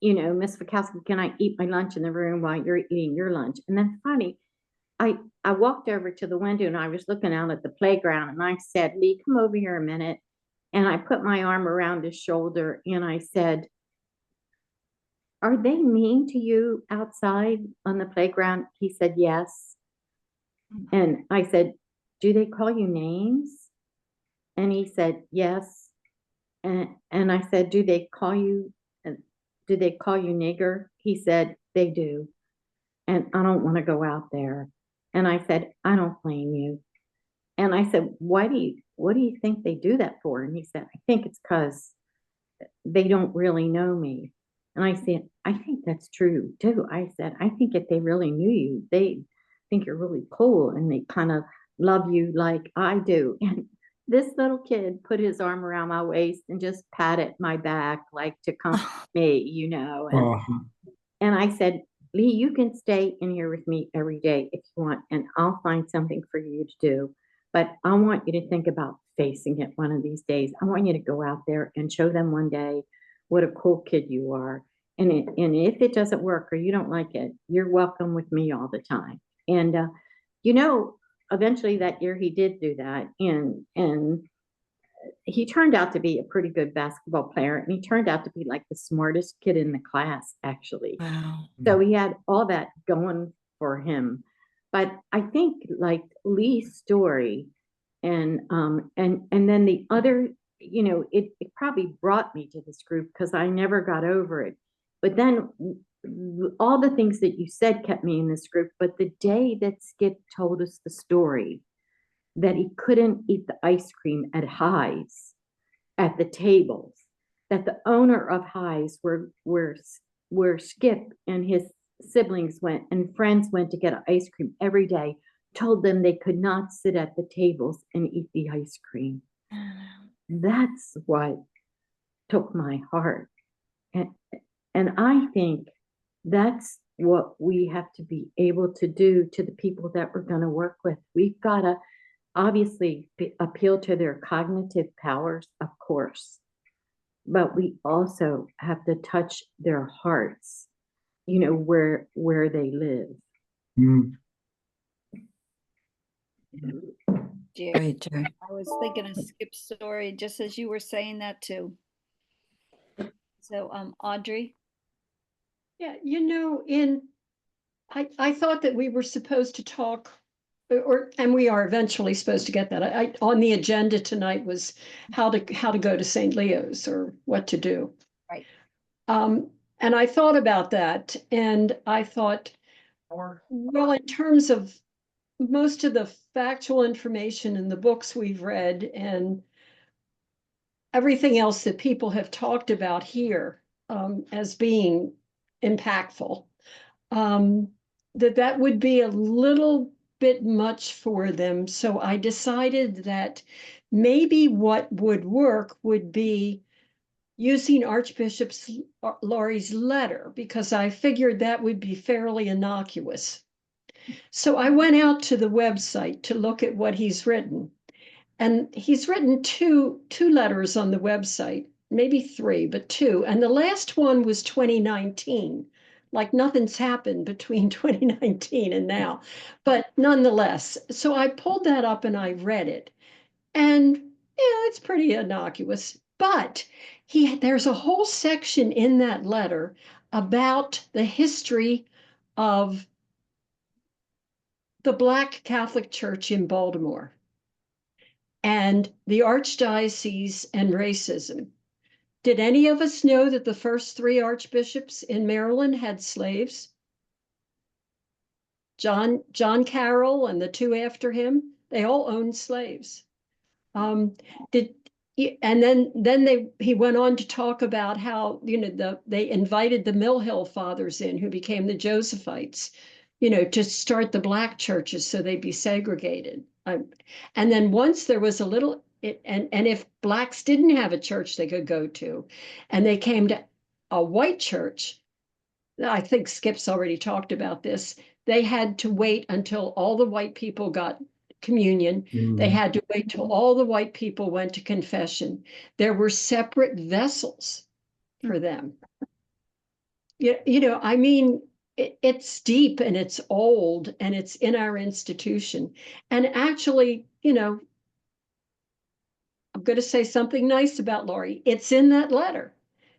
[SPEAKER 13] you know, Miss Fikowski, can I eat my lunch in the room while you're eating your lunch? And then funny, I walked over to the window and I was looking out at the playground, and I said, Lee, come over here a minute. And I put my arm around his shoulder and I said, are they mean to you outside on the playground? He said, yes. And I said, do they call you names? And he said, yes. And I said, do they call you nigger? He said, they do. And I don't want to go out there. And I said, I don't blame you. And I said, what do you think they do that for? And he said, I think it's because they don't really know me. And I said, I think that's true too. I said, I think if they really knew you, they think you're really cool and they kind of love you like I do. And this little kid put his arm around my waist and just patted my back like to comfort me, you know. And I said, Lee, you can stay in here with me every day if you want, and I'll find something for you to do. But I want you to think about facing it one of these days. I want you to go out there and show them one day what a cool kid you are. And if it doesn't work or you don't like it, you're welcome with me all the time. And, you know, eventually that year he did do that. And he turned out to be a pretty good basketball player, and he turned out to be like the smartest kid in the class, actually.
[SPEAKER 4] Wow.
[SPEAKER 13] So he had all that going for him. But I think like Lee's story and then the other, it probably brought me to this group because I never got over it. But then all the things that you said kept me in this group. But the day that Skip told us the story that he couldn't eat the ice cream at High's at the tables, that the owner of High's where Skip and his siblings went and friends went to get ice cream every day, told them they could not sit at the tables and eat the ice cream. That's what took my heart. And I think that's what we have to be able to do to the people that we're going to work with. We've got to obviously appeal to their cognitive powers, of course, but we also have to touch their hearts, where they live.
[SPEAKER 1] Mm.
[SPEAKER 2] Jerry,
[SPEAKER 4] Right, Jerry.
[SPEAKER 2] I was thinking of Skip's story just as you were saying that too. So, Audrey.
[SPEAKER 14] Yeah, I thought that we were supposed to talk, and we are eventually supposed to get that. On the agenda tonight was how to go to St. Leo's or what to do.
[SPEAKER 2] Right.
[SPEAKER 14] And I thought about that, and I thought, well, in terms of most of the factual information in the books we've read and everything else that people have talked about here as being impactful, that would be a little bit much for them. So I decided that maybe what would work would be using Archbishop Laurie's letter, because I figured that would be fairly innocuous. So I went out to the website to look at what he's written. And he's written two letters on the website, maybe three, but two. And the last one was 2019. Like nothing's happened between 2019 and now, but nonetheless. So I pulled that up and I read it. And it's pretty innocuous. But there's a whole section in that letter about the history of the Black Catholic Church in Baltimore and the Archdiocese and racism. Did any of us know that the first three archbishops in Maryland had slaves? John Carroll and the two after him, they all owned slaves. And then he went on to talk about how they invited the Mill Hill Fathers in, who became the Josephites, to start the Black churches so they'd be segregated. And then once there was a little, and if Blacks didn't have a church they could go to, and they came to a white church, I think Skip's already talked about this, they had to wait until all the white people got communion. They had to wait till all the white people went to confession. There were separate vessels for them. I mean, it's deep and it's old and it's in our institution. And actually, I'm going to say something nice about Laurie. It's in that letter.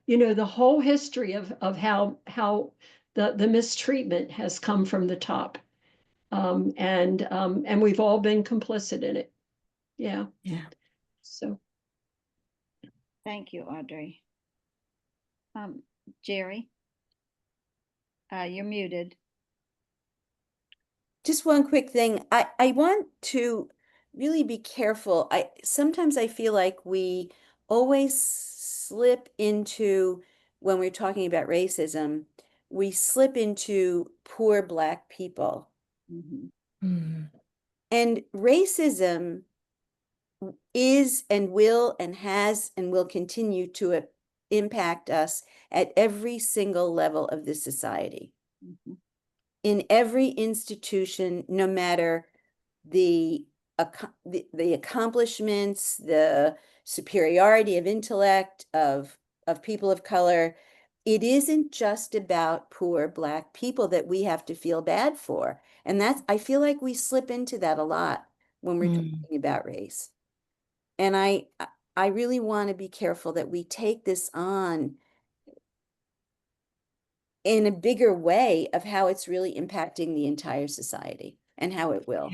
[SPEAKER 14] The whole history of how the mistreatment has come from the top. And we've all been complicit in it. Yeah. So.
[SPEAKER 2] Thank you, Audrey. Jerry, you're muted.
[SPEAKER 8] Just one quick thing. I want to really be careful. Sometimes I feel like we always slip into, when we're talking about racism, we slip into poor Black people. And racism is and will and has and will continue to impact us at every single level of this society. In every institution, no matter the accomplishments, the superiority of intellect of people of color, it isn't just about poor Black people that we have to feel bad for. And I feel like we slip into that a lot when we're talking about race. And I really want to be careful that we take this on in a bigger way of how it's really impacting the entire society and how it will.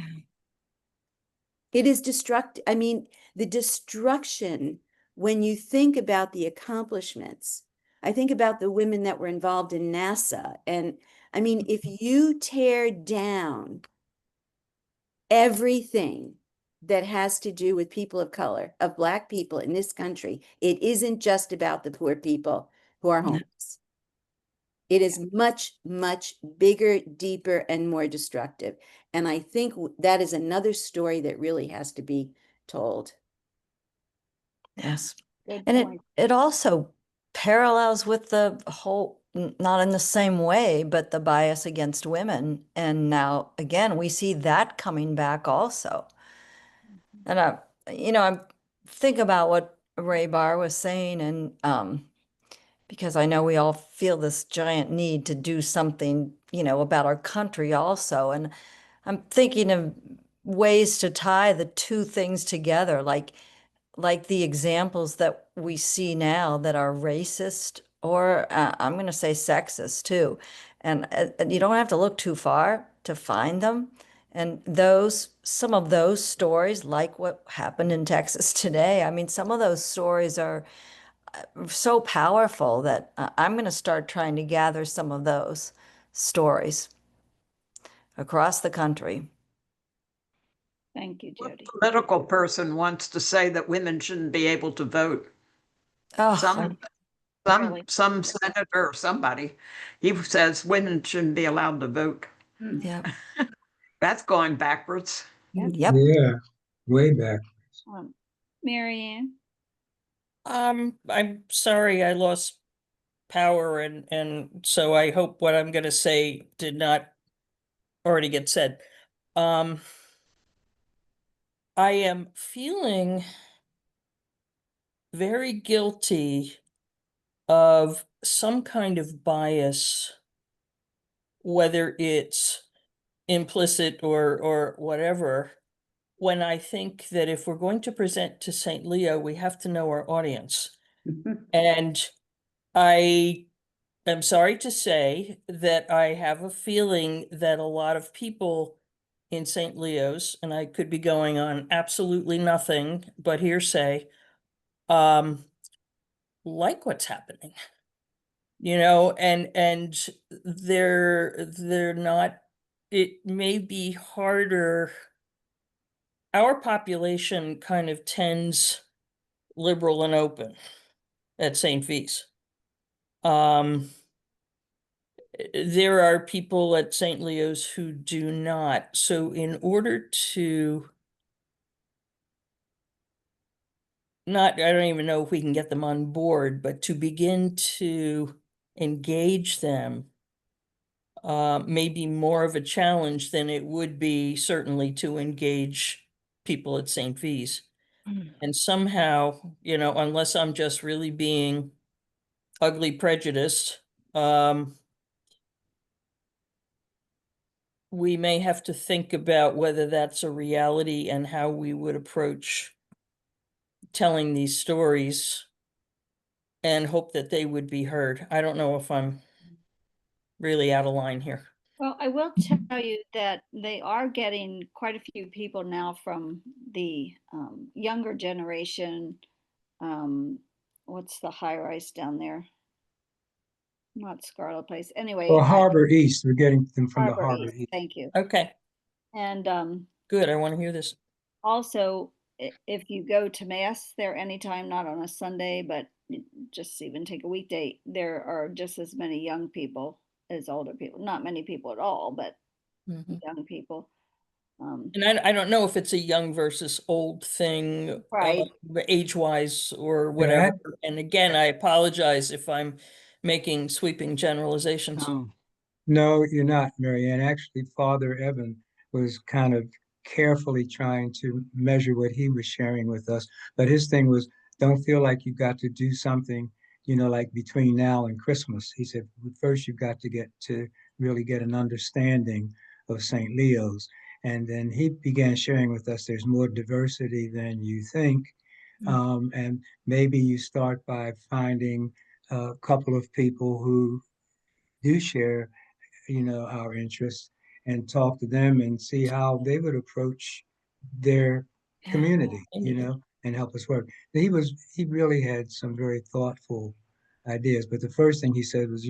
[SPEAKER 8] It is destructive. I mean, the destruction, when you think about the accomplishments, I think about the women that were involved in NASA. And I mean, if you tear down everything that has to do with people of color, of Black people in this country, it isn't just about the poor people who are homeless. It is much, much bigger, deeper, and more destructive. And I think that is another story that really has to be told.
[SPEAKER 4] Yes.
[SPEAKER 2] Good
[SPEAKER 4] And
[SPEAKER 2] point.
[SPEAKER 4] it also parallels with the whole, not in the same way, but the bias against women. And now, again, we see that coming back also. And I think about what Ray Barr was saying, and because I know we all feel this giant need to do something, about our country also. And I'm thinking of ways to tie the two things together, like the examples that we see now that are racist, or I'm going to say sexist too. And you don't have to look too far to find them. And some of those stories, like what happened in Texas today, I mean, some of those stories are so powerful that I'm going to start trying to gather some of those stories across the country.
[SPEAKER 2] Thank you,
[SPEAKER 9] What
[SPEAKER 2] Jody.
[SPEAKER 9] political person wants to say that women shouldn't be able to vote?
[SPEAKER 4] Oh,
[SPEAKER 9] Some senator or somebody, he says women shouldn't be allowed to vote.
[SPEAKER 4] yeah.
[SPEAKER 9] That's going backwards.
[SPEAKER 4] Yep.
[SPEAKER 1] Yeah, way back.
[SPEAKER 2] Marianne?
[SPEAKER 5] I'm sorry I lost power, and so I hope what I'm gonna say did not already get said. I am feeling very guilty of some kind of bias, whether it's implicit or whatever, when I think that if we're going to present to St. Leo, we have to know our audience. And I am sorry to say that I have a feeling that a lot of people in St. Leo's, and I could be going on absolutely nothing but hearsay, like what's happening. And they're not, it may be harder. Our population kind of tends liberal and open at St. V's. There are people at St. Leo's who do not. So in order to I don't even know if we can get them on board, but to begin to engage them may be more of a challenge than it would be certainly to engage people at St. V's. And somehow, unless I'm just really being ugly prejudiced, we may have to think about whether that's a reality and how we would approach telling these stories and hope that they would be heard. I don't know if I'm really out of line here.
[SPEAKER 2] Well, I will tell you that they are getting quite a few people now from the younger generation. What's the high rise down there? Not Scarlet Place. Anyway.
[SPEAKER 1] Well, Harbor East, we're getting them from the Harbor East.
[SPEAKER 2] Thank you.
[SPEAKER 5] Okay.
[SPEAKER 2] And
[SPEAKER 5] good. I want to hear this.
[SPEAKER 2] Also, if you go to mass there anytime, not on a Sunday, but just even take a weekday, there are just as many young people as older people. Not many people at all, but young people.
[SPEAKER 5] And I don't know if it's a young versus old thing,
[SPEAKER 2] right,
[SPEAKER 5] age-wise or whatever. And again, I apologize if I'm making sweeping generalizations.
[SPEAKER 1] No, you're not, Marianne. Actually, Father Evan was kind of carefully trying to measure what he was sharing with us. But his thing was, don't feel like you've got to do something, like between now and Christmas. He said, first you've got to really get an understanding of St. Leo's. And then he began sharing with us there's more diversity than you think. And maybe you start by finding a couple of people who do share, our interests, and talk to them and see how they would approach their community, and help us work. He really had some very thoughtful ideas, but the first thing he said was,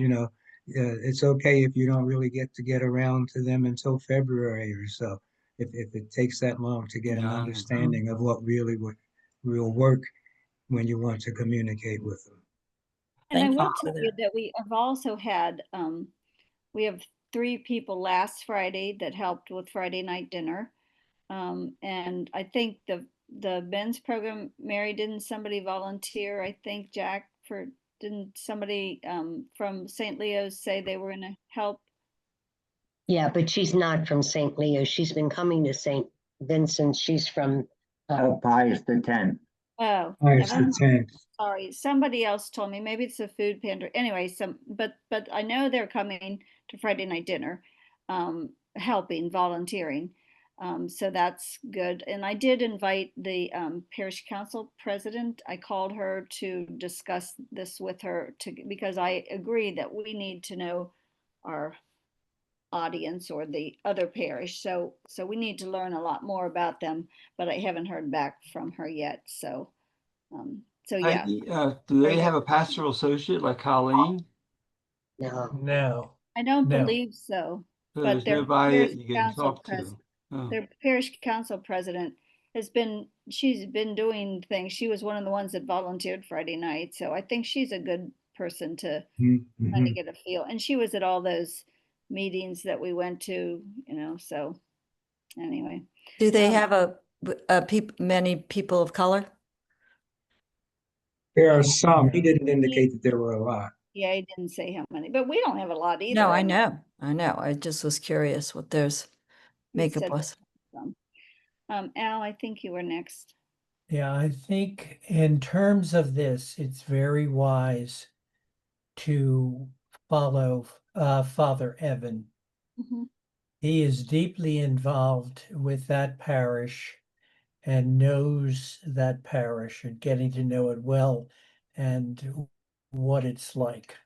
[SPEAKER 1] it's okay if you don't really get around to them until February or so. If it takes that long to get an understanding of what really will work when you want to communicate with them.
[SPEAKER 2] And I
[SPEAKER 5] Thank you
[SPEAKER 2] will
[SPEAKER 5] for
[SPEAKER 2] tell you
[SPEAKER 5] that.
[SPEAKER 2] that we have also had, we have 3 people last Friday that helped with Friday night dinner. And I think the men's program, Mary, didn't somebody volunteer? I think Jack, didn't somebody from St. Leo's say they were gonna help?
[SPEAKER 11] Yeah, but she's not from St. Leo. She's been coming to St. Vincent. She's from
[SPEAKER 10] Pius the 10th.
[SPEAKER 2] Oh,
[SPEAKER 1] Pius
[SPEAKER 2] never
[SPEAKER 1] the
[SPEAKER 2] mind.
[SPEAKER 1] 10th.
[SPEAKER 2] Sorry, somebody else told me, maybe it's a food pantry. Anyway, but I know they're coming to Friday night dinner, helping, volunteering. So that's good. And I did invite the parish council president. I called her to discuss this with her because I agree that we need to know our audience or the other parish. So we need to learn a lot more about them, but I haven't heard back from her yet. So yeah.
[SPEAKER 6] Do they
[SPEAKER 2] Very
[SPEAKER 6] have
[SPEAKER 2] good.
[SPEAKER 6] a pastoral associate like Colleen?
[SPEAKER 11] No.
[SPEAKER 3] No,
[SPEAKER 2] I don't
[SPEAKER 3] no.
[SPEAKER 2] believe so,
[SPEAKER 6] So
[SPEAKER 2] but
[SPEAKER 6] there's nobody
[SPEAKER 2] parish
[SPEAKER 6] that you can
[SPEAKER 2] council
[SPEAKER 6] talk to. Oh.
[SPEAKER 2] their parish council president she's been doing things. She was one of the ones that volunteered Friday night. So I think she's a good person to kind of get a feel. And she was at all those meetings that we went to, so anyway.
[SPEAKER 4] Do they have many people of color?
[SPEAKER 1] There are some. He didn't indicate that there were a lot.
[SPEAKER 2] Yeah, he didn't say how many, but we don't have a lot either.
[SPEAKER 4] No, I know. I just was curious what theirs
[SPEAKER 2] He
[SPEAKER 4] makeup
[SPEAKER 2] said
[SPEAKER 4] was.
[SPEAKER 2] some. Al, I think you were next.
[SPEAKER 3] Yeah, I think in terms of this, it's very wise to follow Father Evan.
[SPEAKER 2] Mhm.
[SPEAKER 3] He is deeply involved with that parish and knows that parish and getting to know it well and what it's like.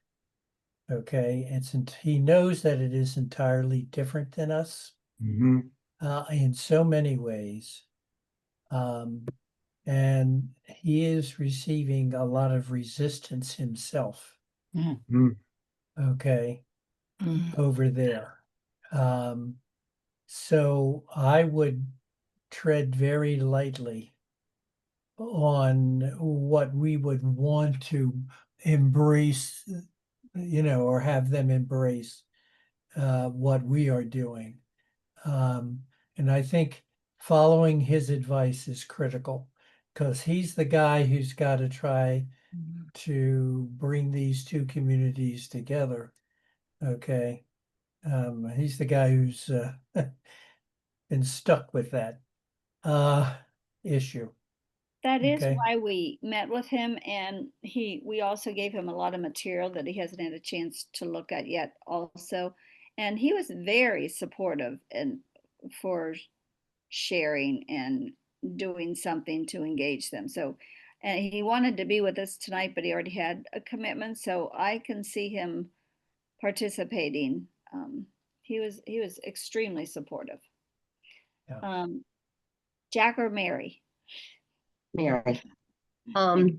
[SPEAKER 3] Okay, he knows that it is entirely different than us in so many ways. And he is receiving a lot of resistance himself. Okay, over there. So I would tread very lightly on what we would want to embrace, or have them embrace what we are doing. And I think following his advice is critical because he's the guy who's got to try to bring these two communities together. Okay. He's the guy who's been stuck with that issue.
[SPEAKER 2] That is
[SPEAKER 3] Okay.
[SPEAKER 2] why we met with him, and we also gave him a lot of material that he hasn't had a chance to look at yet also. And he was very supportive and for sharing and doing something to engage them. So, and he wanted to be with us tonight, but he already had a commitment, so I can see him participating. He was extremely supportive.
[SPEAKER 3] Yeah.
[SPEAKER 2] Jack or Mary?
[SPEAKER 11] Mary. I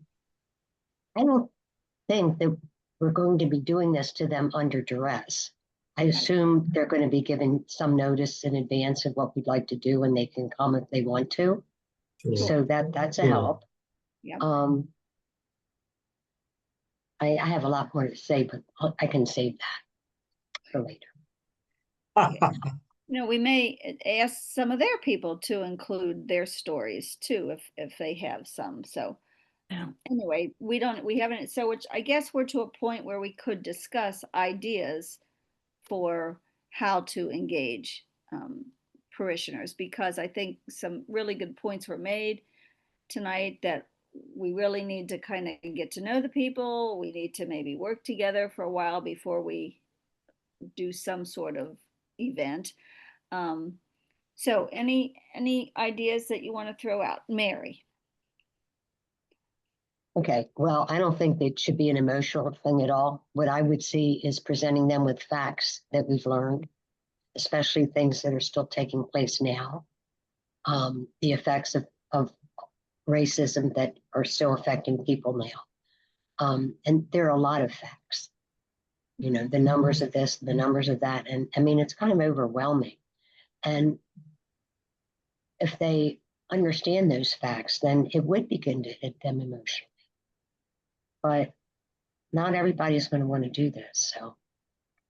[SPEAKER 11] don't think that we're going to be doing this to them under duress. I assume they're going to be given some notice in advance of what we'd like to do, and they can come if they want to.
[SPEAKER 1] Sure.
[SPEAKER 11] So that's a
[SPEAKER 1] Sure.
[SPEAKER 11] help.
[SPEAKER 2] Yep.
[SPEAKER 11] I have a lot more to say, but I can save that for later.
[SPEAKER 2] We may ask some of their people to include their stories too, if they have some. So anyway, we haven't, so which I guess we're to a point where we could discuss ideas for how to engage parishioners, because I think some really good points were made tonight that we really need to kind of get to know the people. We need to maybe work together for a while before we do some sort of event. So any ideas that you want to throw out, Mary?
[SPEAKER 11] Okay, well, I don't think it should be an emotional thing at all. What I would see is presenting them with facts that we've learned, especially things that are still taking place now. The effects of racism that are still affecting people now. And there are a lot of facts, you know, the numbers of this, the numbers of that. And I mean, it's kind of overwhelming. And if they understand those facts, then it would begin to hit them emotionally. But not everybody's going to want to do this. So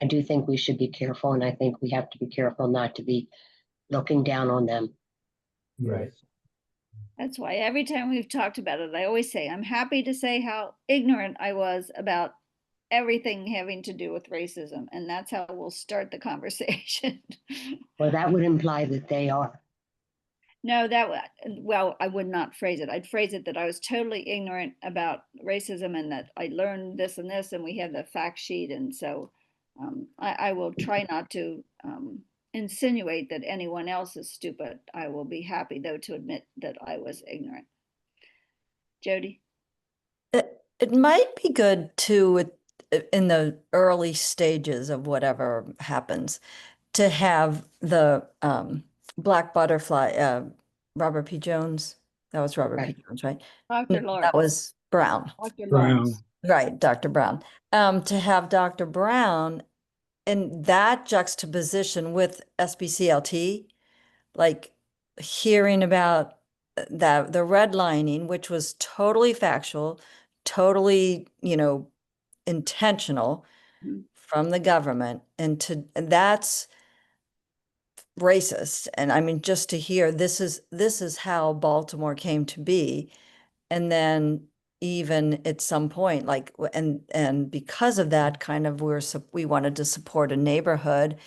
[SPEAKER 11] I do think we should be careful. And I think we have to be careful not to be looking down on them.
[SPEAKER 1] Right.
[SPEAKER 2] That's why every time we've talked about it, I always say, I'm happy to say how ignorant I was about everything having to do with racism. And that's how we'll start the conversation.
[SPEAKER 11] Well, that would imply that they are.
[SPEAKER 2] No, well, I would not phrase it. I'd phrase it that I was totally ignorant about racism and that I learned this and this, and we have the fact sheet. And so I will try not to insinuate that anyone else is stupid. I will be happy, though, to admit that I was ignorant. Jody?
[SPEAKER 4] It might be good to, in the early stages of whatever happens, to have the black butterfly, Robert P. Jones. That was Robert P. Jones, right?
[SPEAKER 2] Dr.
[SPEAKER 4] No,
[SPEAKER 2] Lawrence.
[SPEAKER 4] that was Brown.
[SPEAKER 2] Dr.
[SPEAKER 1] Brown.
[SPEAKER 2] Lawrence.
[SPEAKER 4] Right, Dr. Brown. To have Dr. Brown in that juxtaposition with SBCLT, like hearing about that, the redlining, which was totally factual, totally, you know, intentional from the government, and that's racist. And I mean, just to hear this is how Baltimore came to be. And then even at some point, like, and because of that, kind of we wanted to support a neighborhood.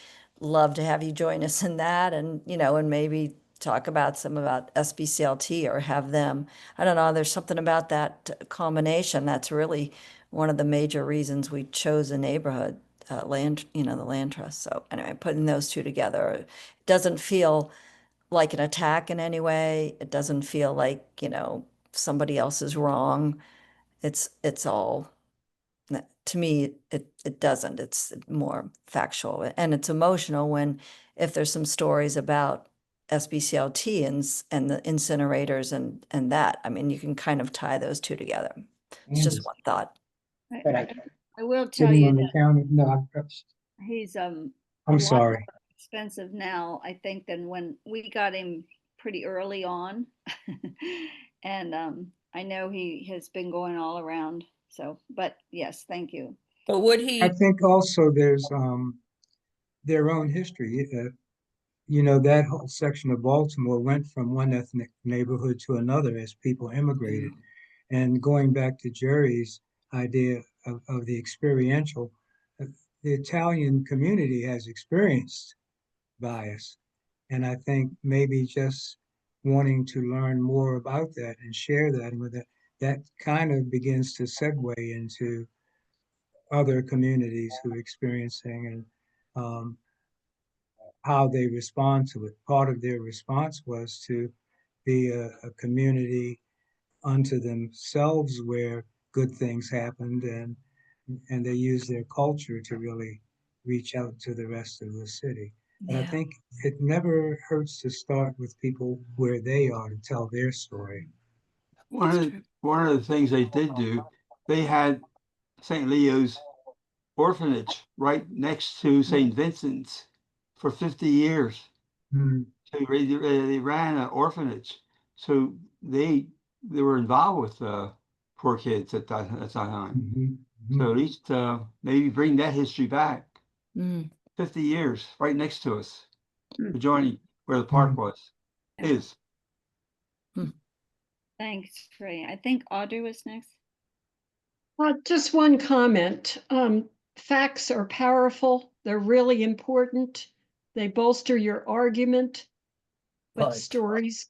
[SPEAKER 4] Love to have you join us in that, and you know, and maybe talk about SBCLT or have them. I don't know. There's something about that combination that's really one of the major reasons we chose a neighborhood land. You know, the land trust. So anyway, putting those two together, it doesn't feel like an attack in any way. It doesn't feel like, you know, somebody else is wrong. It's all, to me, it doesn't. It's more factual and it's emotional when, if there's some stories about SBCLT and the incinerators and that, I mean, you can kind of tie those two together. It's just one thought.
[SPEAKER 2] I will tell
[SPEAKER 1] Sitting
[SPEAKER 2] you
[SPEAKER 1] on the
[SPEAKER 2] that
[SPEAKER 1] counter. No,
[SPEAKER 2] he's a
[SPEAKER 1] I'm
[SPEAKER 2] lot
[SPEAKER 1] sorry.
[SPEAKER 2] more expensive now, I think, than when we got him pretty early on. And I know he has been going all around. So, but yes, thank you.
[SPEAKER 5] But would he?
[SPEAKER 1] I think also there's their own history. You know, that whole section of Baltimore went from one ethnic neighborhood to another as people immigrated. And going back to Jerry's idea of the experiential, the Italian community has experienced bias. And I think maybe just wanting to learn more about that and share that with it, that kind of begins to segue into other communities who are experiencing and how they respond to it. Part of their response was to be a community unto themselves where good things happened, and they use their culture to really reach out to the rest of the city. And I think it never hurts to start with people where they are to tell their story.
[SPEAKER 6] One of the things they did do, they had St. Leo's orphanage right next to St. Vincent's for 50 years.
[SPEAKER 1] Mm.
[SPEAKER 6] So they ran an orphanage. So they were involved with poor kids at that time.
[SPEAKER 1] Mm-hmm.
[SPEAKER 6] So at least maybe bring that history back.
[SPEAKER 4] Mm.
[SPEAKER 6] 50 years right next to us, adjoining where the park is.
[SPEAKER 2] Thanks, Free. I think Audrey was next.
[SPEAKER 14] Just one comment. Facts are powerful. They're really important. They bolster your argument, but stories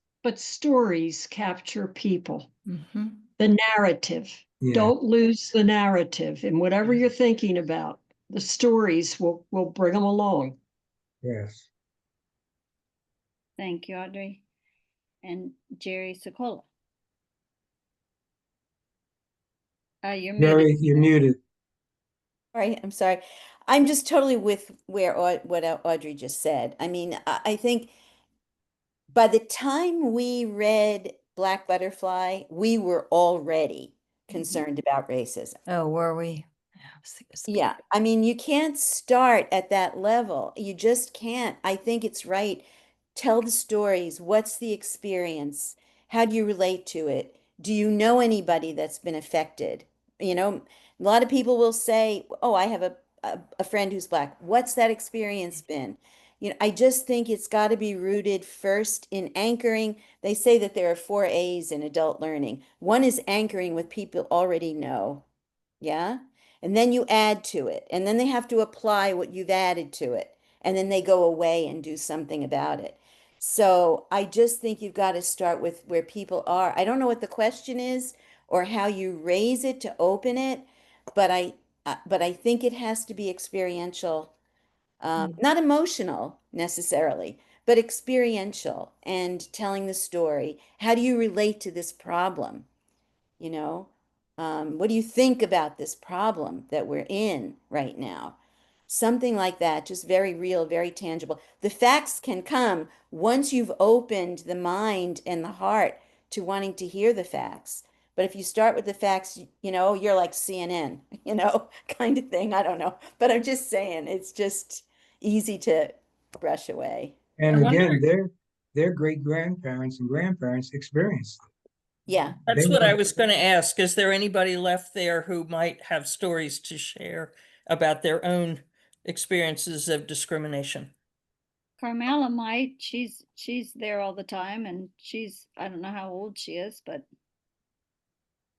[SPEAKER 14] capture people.
[SPEAKER 4] Mm-hmm.
[SPEAKER 14] The narrative.
[SPEAKER 1] Yeah.
[SPEAKER 14] Don't lose the narrative. And whatever you're thinking about, the stories will bring them along.
[SPEAKER 1] Yes.
[SPEAKER 2] Thank you, Audrey. And Jerry Sokola. You're
[SPEAKER 1] Mary,
[SPEAKER 2] muted.
[SPEAKER 1] you're muted.
[SPEAKER 8] Right, I'm sorry. I'm just totally with where what Audrey just said. I mean, I think by the time we read Black Butterfly, we were already concerned about racism.
[SPEAKER 4] Oh, were we?
[SPEAKER 8] Yeah, I mean, you can't start at that level. You just can't. I think it's right. Tell the stories. What's the experience? How do you relate to it? Do you know anybody that's been affected? You know, a lot of people will say, "Oh, I have a friend who's Black." What's that experience been? You know, I just think it's got to be rooted first in anchoring. They say that there are 4 A's in adult learning. One is anchoring what people already know. Yeah. And then you add to it, and then they have to apply what you've added to it, and then they go away and do something about it. So I just think you've got to start with where people are. I don't know what the question is or how you raise it to open it, but I think it has to be experiential, not emotional necessarily, but experiential and telling the story. How do you relate to this problem? You know, what do you think about this problem that we're in right now? Something like that, just very real, very tangible. The facts can come once you've opened the mind and the heart to wanting to hear the facts. But if you start with the facts, you know, you're like CNN, you know, kind of thing. I don't know. But I'm just saying, it's just easy to brush away.
[SPEAKER 1] And
[SPEAKER 5] I wonder,
[SPEAKER 1] again, their great grandparents and grandparents experienced it.
[SPEAKER 8] Yeah.
[SPEAKER 1] They
[SPEAKER 5] that's what I
[SPEAKER 1] went,
[SPEAKER 5] was going to ask. Is there anybody left there who might have stories to share about their own experiences of discrimination?
[SPEAKER 2] Carmela might. She's there all the time, and I don't know how old she is, but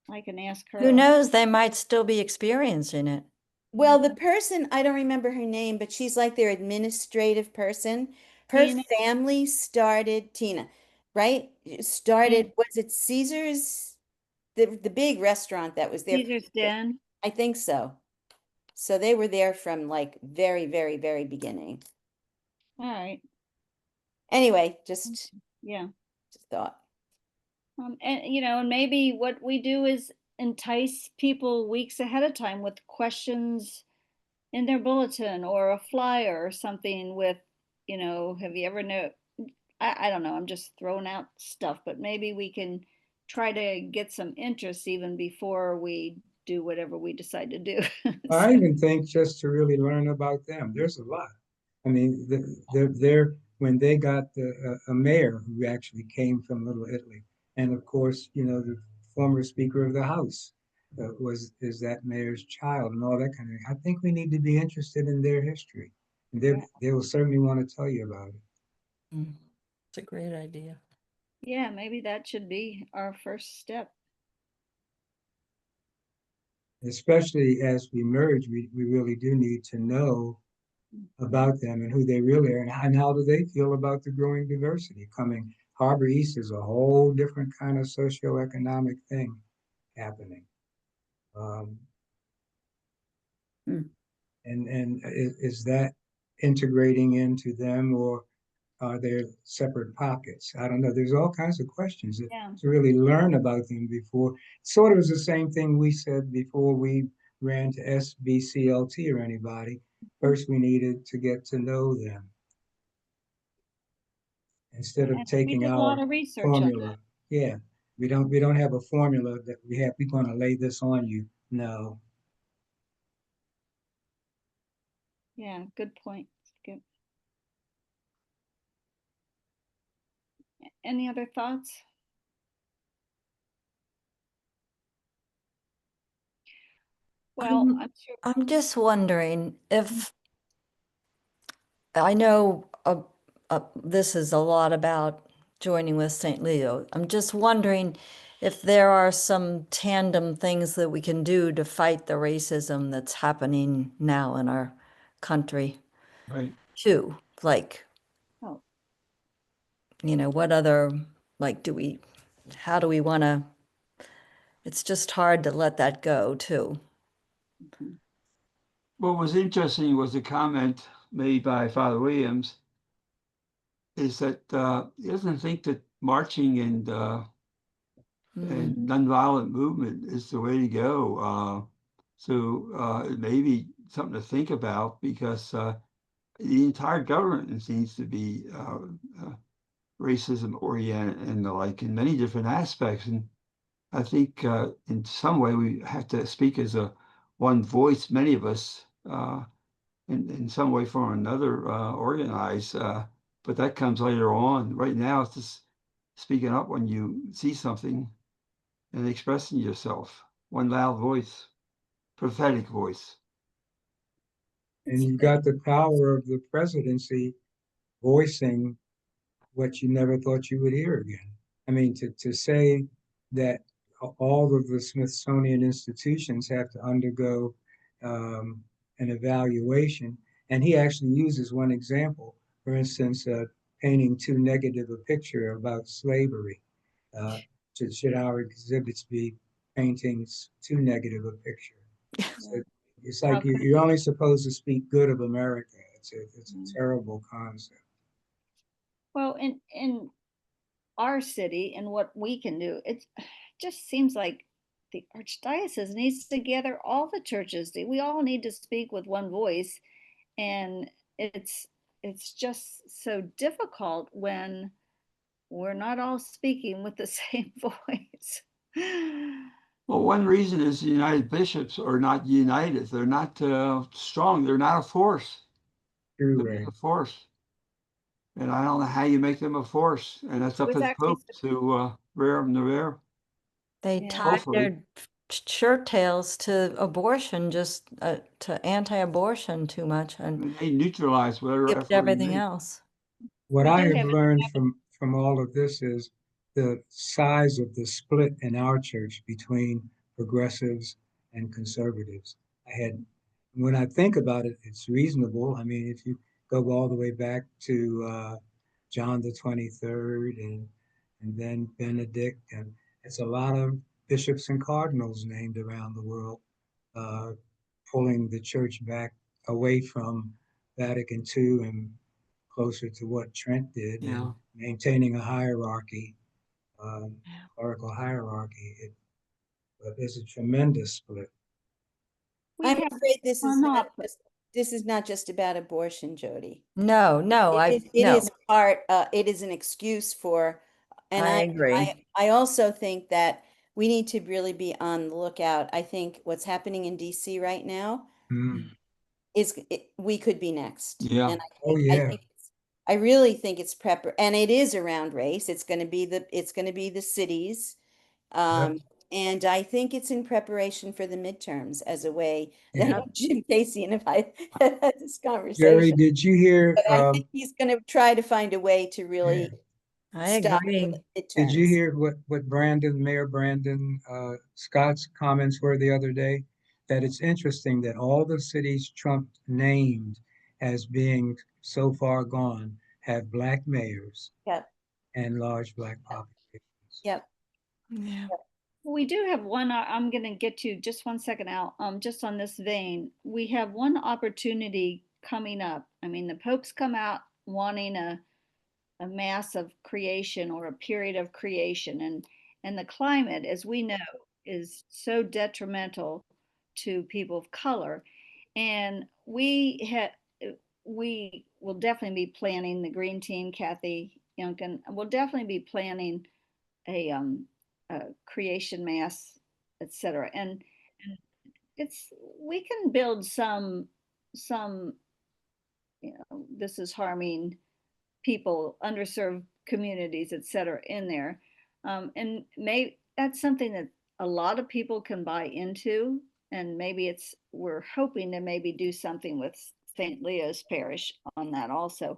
[SPEAKER 2] I can ask her.
[SPEAKER 4] Who knows? They might still be experiencing it.
[SPEAKER 8] Well, the person, I don't remember her name, but she's like their administrative person. Her
[SPEAKER 2] Tina.
[SPEAKER 8] family started, Tina, right? Started, was it Caesar's? The big restaurant that was there.
[SPEAKER 2] Caesar's Den.
[SPEAKER 8] I think so. So they were there from like very, very, very beginning.
[SPEAKER 2] All right.
[SPEAKER 8] Anyway, just
[SPEAKER 2] Yeah.
[SPEAKER 8] thought.
[SPEAKER 2] And you know, and maybe what we do is entice people weeks ahead of time with questions in their bulletin or a flyer or something with, you know, have you ever know? I don't know. I'm just throwing out stuff, but maybe we can try to get some interest even before we do whatever we decide to do.
[SPEAKER 1] I
[SPEAKER 2] So,
[SPEAKER 1] even think just to really learn about them. There's a lot. I mean, they're when they got a mayor who actually came from Little Italy, and of course, you know, the former Speaker of the House is that mayor's child and all that kind of thing. I think we need to be interested in their history. They will certainly want to tell you about it.
[SPEAKER 5] It's a great idea.
[SPEAKER 2] yeah, maybe that should be our first step.
[SPEAKER 1] Especially as we merge, we really do need to know about them and who they really are and how do they feel about the growing diversity coming. Harbor East is a whole different kind of socioeconomic thing happening. And is that integrating into them or are there separate pockets? I don't know. There's all kinds of questions to really learn about them before. Sort of was the same thing we said before we ran to SBCLT or anybody. First, we needed to get to know them instead of
[SPEAKER 2] And we
[SPEAKER 1] taking
[SPEAKER 2] did a
[SPEAKER 1] our
[SPEAKER 2] lot of research on
[SPEAKER 1] formula.
[SPEAKER 2] that.
[SPEAKER 1] Yeah, we don't have a formula that we're going to lay this on you. No.
[SPEAKER 2] Yeah, good point. Good. Any other thoughts? Well, I'm sure.
[SPEAKER 4] I'm just wondering if I know this is a lot about joining with St. Leo. I'm just wondering if there are some tandem things that we can do to fight the racism that's happening now in our country.
[SPEAKER 6] Right.
[SPEAKER 4] Too. Like,
[SPEAKER 2] Oh.
[SPEAKER 4] you know, what other, like, how do we want to, it's just hard to let that go too.
[SPEAKER 6] What was interesting was a comment made by Father Williams is that he doesn't think that marching and and nonviolent movement is the way to go. It may be something to think about because the entire government needs to be racism oriented and the like in many different aspects. And I think in some way we have to speak as a one voice, many of us, in some way or another, organize. But that comes later on. Right now, it's just speaking up when you see something and expressing yourself. One loud voice, prophetic voice.
[SPEAKER 1] And you've got the power of the presidency voicing what you never thought you would hear again. I mean, to say that all of the Smithsonian institutions have to undergo an evaluation, and he actually uses one example, for instance, painting too negative a picture about slavery. Should our exhibits be paintings too negative a picture? So it's like you're only supposed to speak good of America. It's a terrible concept.
[SPEAKER 2] Well, in our city and what we can do, it just seems like the archdiocese needs to gather all the churches. We all need to speak with one voice, and it's just so difficult when we're not all speaking with the same voice.
[SPEAKER 6] Well, one reason is the United Bishops are not united. They're not strong. They're not a force.
[SPEAKER 1] True,
[SPEAKER 6] They're
[SPEAKER 1] Ray.
[SPEAKER 6] not a force. And I don't know how you make them a force. And that's up to the Pope to rear them to rear.
[SPEAKER 4] They tie their shirt tails to abortion, just to anti-abortion too much, and
[SPEAKER 6] they neutralize whatever
[SPEAKER 4] skipped everything else.
[SPEAKER 1] What I have learned from all of this is the size of the split in our church between progressives and conservatives. When I think about it, it's reasonable. I mean, if you go all the way back to John the 23rd and then Benedict, and it's a lot of bishops and cardinals named around the world, pulling the church back away from Vatican II and closer to what Trent did, and maintaining a hierarchy, clerical hierarchy. But there's a tremendous split.
[SPEAKER 8] I'm afraid this is not just about abortion, Jody.
[SPEAKER 4] No,
[SPEAKER 8] it is part. It is an excuse for, and
[SPEAKER 4] I agree.
[SPEAKER 8] I also think that we need to really be on the lookout. I think what's happening in DC right now we could be next.
[SPEAKER 6] Yeah.
[SPEAKER 8] And I really think it's and it is around race. It's going to be the cities. And I think it's in preparation for the midterms as a way. I know Jim Casey and I had this conversation.
[SPEAKER 1] Jerry, did you hear?
[SPEAKER 8] But I think he's going to try to find a way to really stop
[SPEAKER 4] agree.
[SPEAKER 8] the midterms.
[SPEAKER 1] Did you hear what Mayor Brandon Scott's comments were the other day? That it's interesting that all the cities Trump named as being so far gone have Black mayors and large Black populations.
[SPEAKER 8] Yep.
[SPEAKER 4] Yeah.
[SPEAKER 2] We do have one, I'm going to get to just one second, Al. Just on this vein, we have one opportunity coming up. I mean, the Pope's come out wanting a mass of creation or a period of creation, and the climate, as we know, is so detrimental to people of color. And we will definitely be planning, the Green Team, Kathy Youngkin, will definitely be planning a creation mass, etc. And we can build some this is harming people, underserved communities, etc. in there, and that's something that a lot of people can buy into. And maybe we're hoping to maybe do something with St. Leo's Parish on that also.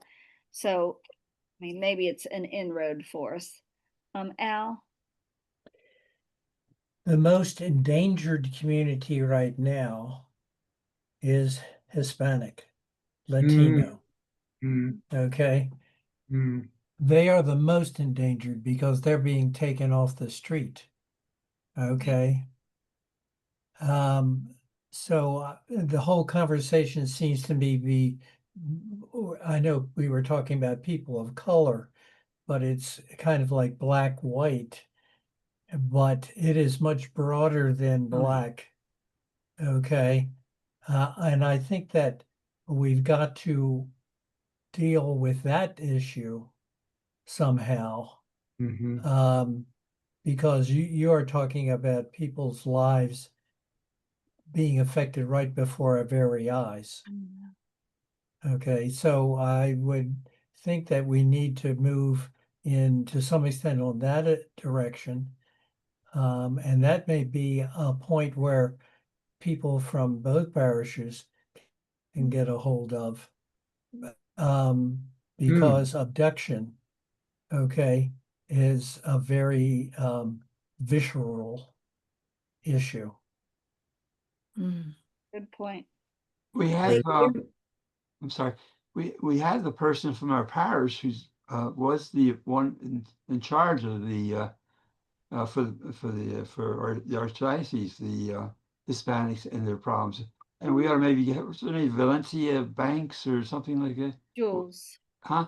[SPEAKER 2] So I mean, maybe it's an inroad for us. Al?
[SPEAKER 3] The most endangered community right now is Hispanic, Latino. Okay. They are the most endangered because they're being taken off the street. Okay. So the whole conversation seems to me I know we were talking about people of color, but it's kind of like black, white. but it is much broader than
[SPEAKER 4] Oh, yeah.
[SPEAKER 3] black. Okay. And I think that we've got to deal with that issue somehow. Because you are talking about people's lives being affected right before our very eyes. Okay, so I would think that we need to move in to some extent on that direction. And that may be a point where people from both parishes can get a hold of. Because abduction, okay, is a very visceral issue.
[SPEAKER 2] Good point.
[SPEAKER 6] We have, I'm sorry, we had the person from our parish who's was the one in charge of the for the archdiocese, the Hispanics and their problems. And we ought to maybe get, what's her name, Valencia Banks or something like that?
[SPEAKER 2] Jules.
[SPEAKER 6] Huh?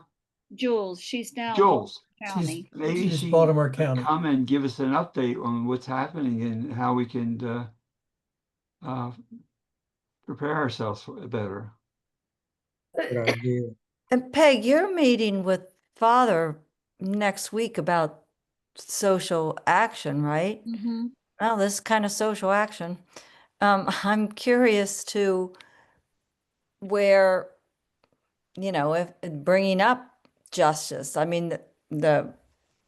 [SPEAKER 2] Jules, she's now
[SPEAKER 6] Jules.
[SPEAKER 2] County.
[SPEAKER 6] Maybe
[SPEAKER 3] She's
[SPEAKER 6] she
[SPEAKER 3] Baltimore
[SPEAKER 6] could
[SPEAKER 3] County.
[SPEAKER 6] come and give us an update on what's happening and how we can prepare ourselves for it better.
[SPEAKER 1] Good idea.
[SPEAKER 4] And Peg, you're meeting with Father next week about social action, right?
[SPEAKER 2] Mm-hmm.
[SPEAKER 4] Well, this is kind of social action. I'm curious to where, you know, if bringing up justice. I mean, the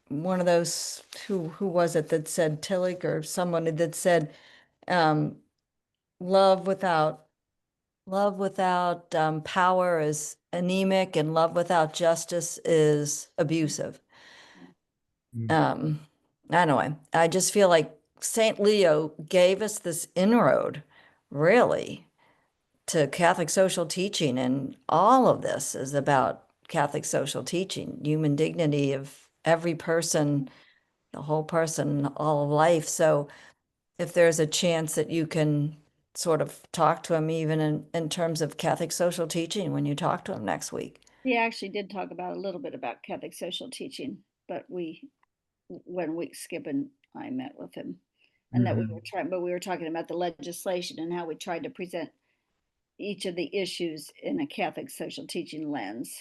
[SPEAKER 4] one of those who was it that said Tillich or someone that said, love without power is anemic, and love without justice is abusive. Anyway, I just feel like St. Leo gave us this inroad, really, to Catholic social teaching, and all of this is about Catholic social teaching, human dignity of every person, the whole person, all of life. So if there's a chance that you can sort of talk to him even in terms of Catholic social teaching when you talk to him next week.
[SPEAKER 2] He actually did talk about a little bit about Catholic social teaching, but when Skip and I met with him, and that we were talking about the legislation and how we tried to present each of the issues in a Catholic social teaching lens,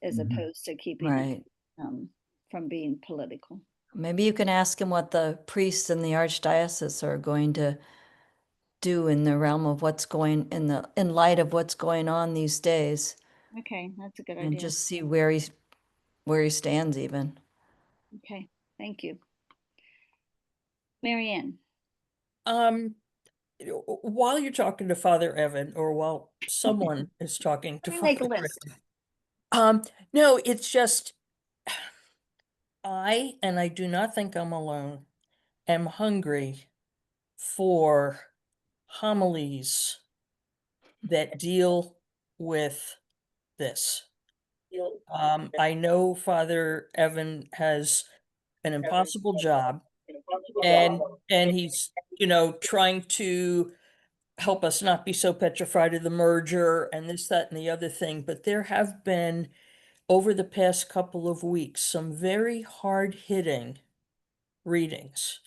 [SPEAKER 2] as opposed to keeping
[SPEAKER 4] Right.
[SPEAKER 2] it from being political.
[SPEAKER 4] Maybe you can ask him what the priests in the archdiocese are going to do in the realm of what's going in light of what's going on these days,
[SPEAKER 2] Okay, that's a good
[SPEAKER 4] and
[SPEAKER 2] idea.
[SPEAKER 4] just see where he stands even.
[SPEAKER 2] Okay, thank you. Marianne.
[SPEAKER 5] While you're talking to Father Evan, or while someone is talking to
[SPEAKER 2] Make a
[SPEAKER 5] Father
[SPEAKER 2] list.
[SPEAKER 5] Evan, no, it's just and I do not think I'm alone, am hungry for homilies that deal with this. I know Father Evan has an impossible job, and he's, trying to help us not be so petrified of the merger and this, that, and the other thing. But there have been, over the past couple of weeks, some very hard-hitting readings,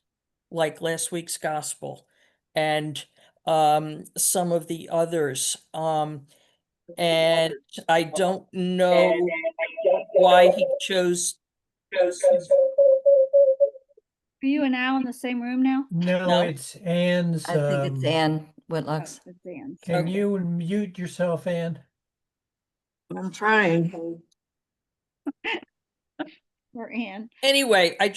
[SPEAKER 5] like last week's gospel and some of the others. And I don't know why he chose.
[SPEAKER 2] Are you and Al in the same room now?
[SPEAKER 3] No, it's Anne's.
[SPEAKER 4] I think it's Anne Whitlocks.
[SPEAKER 2] Oh, it's Anne's.
[SPEAKER 3] Can you mute yourself, Anne?
[SPEAKER 7] I'm trying.
[SPEAKER 2] Or Anne.
[SPEAKER 5] Anyway, I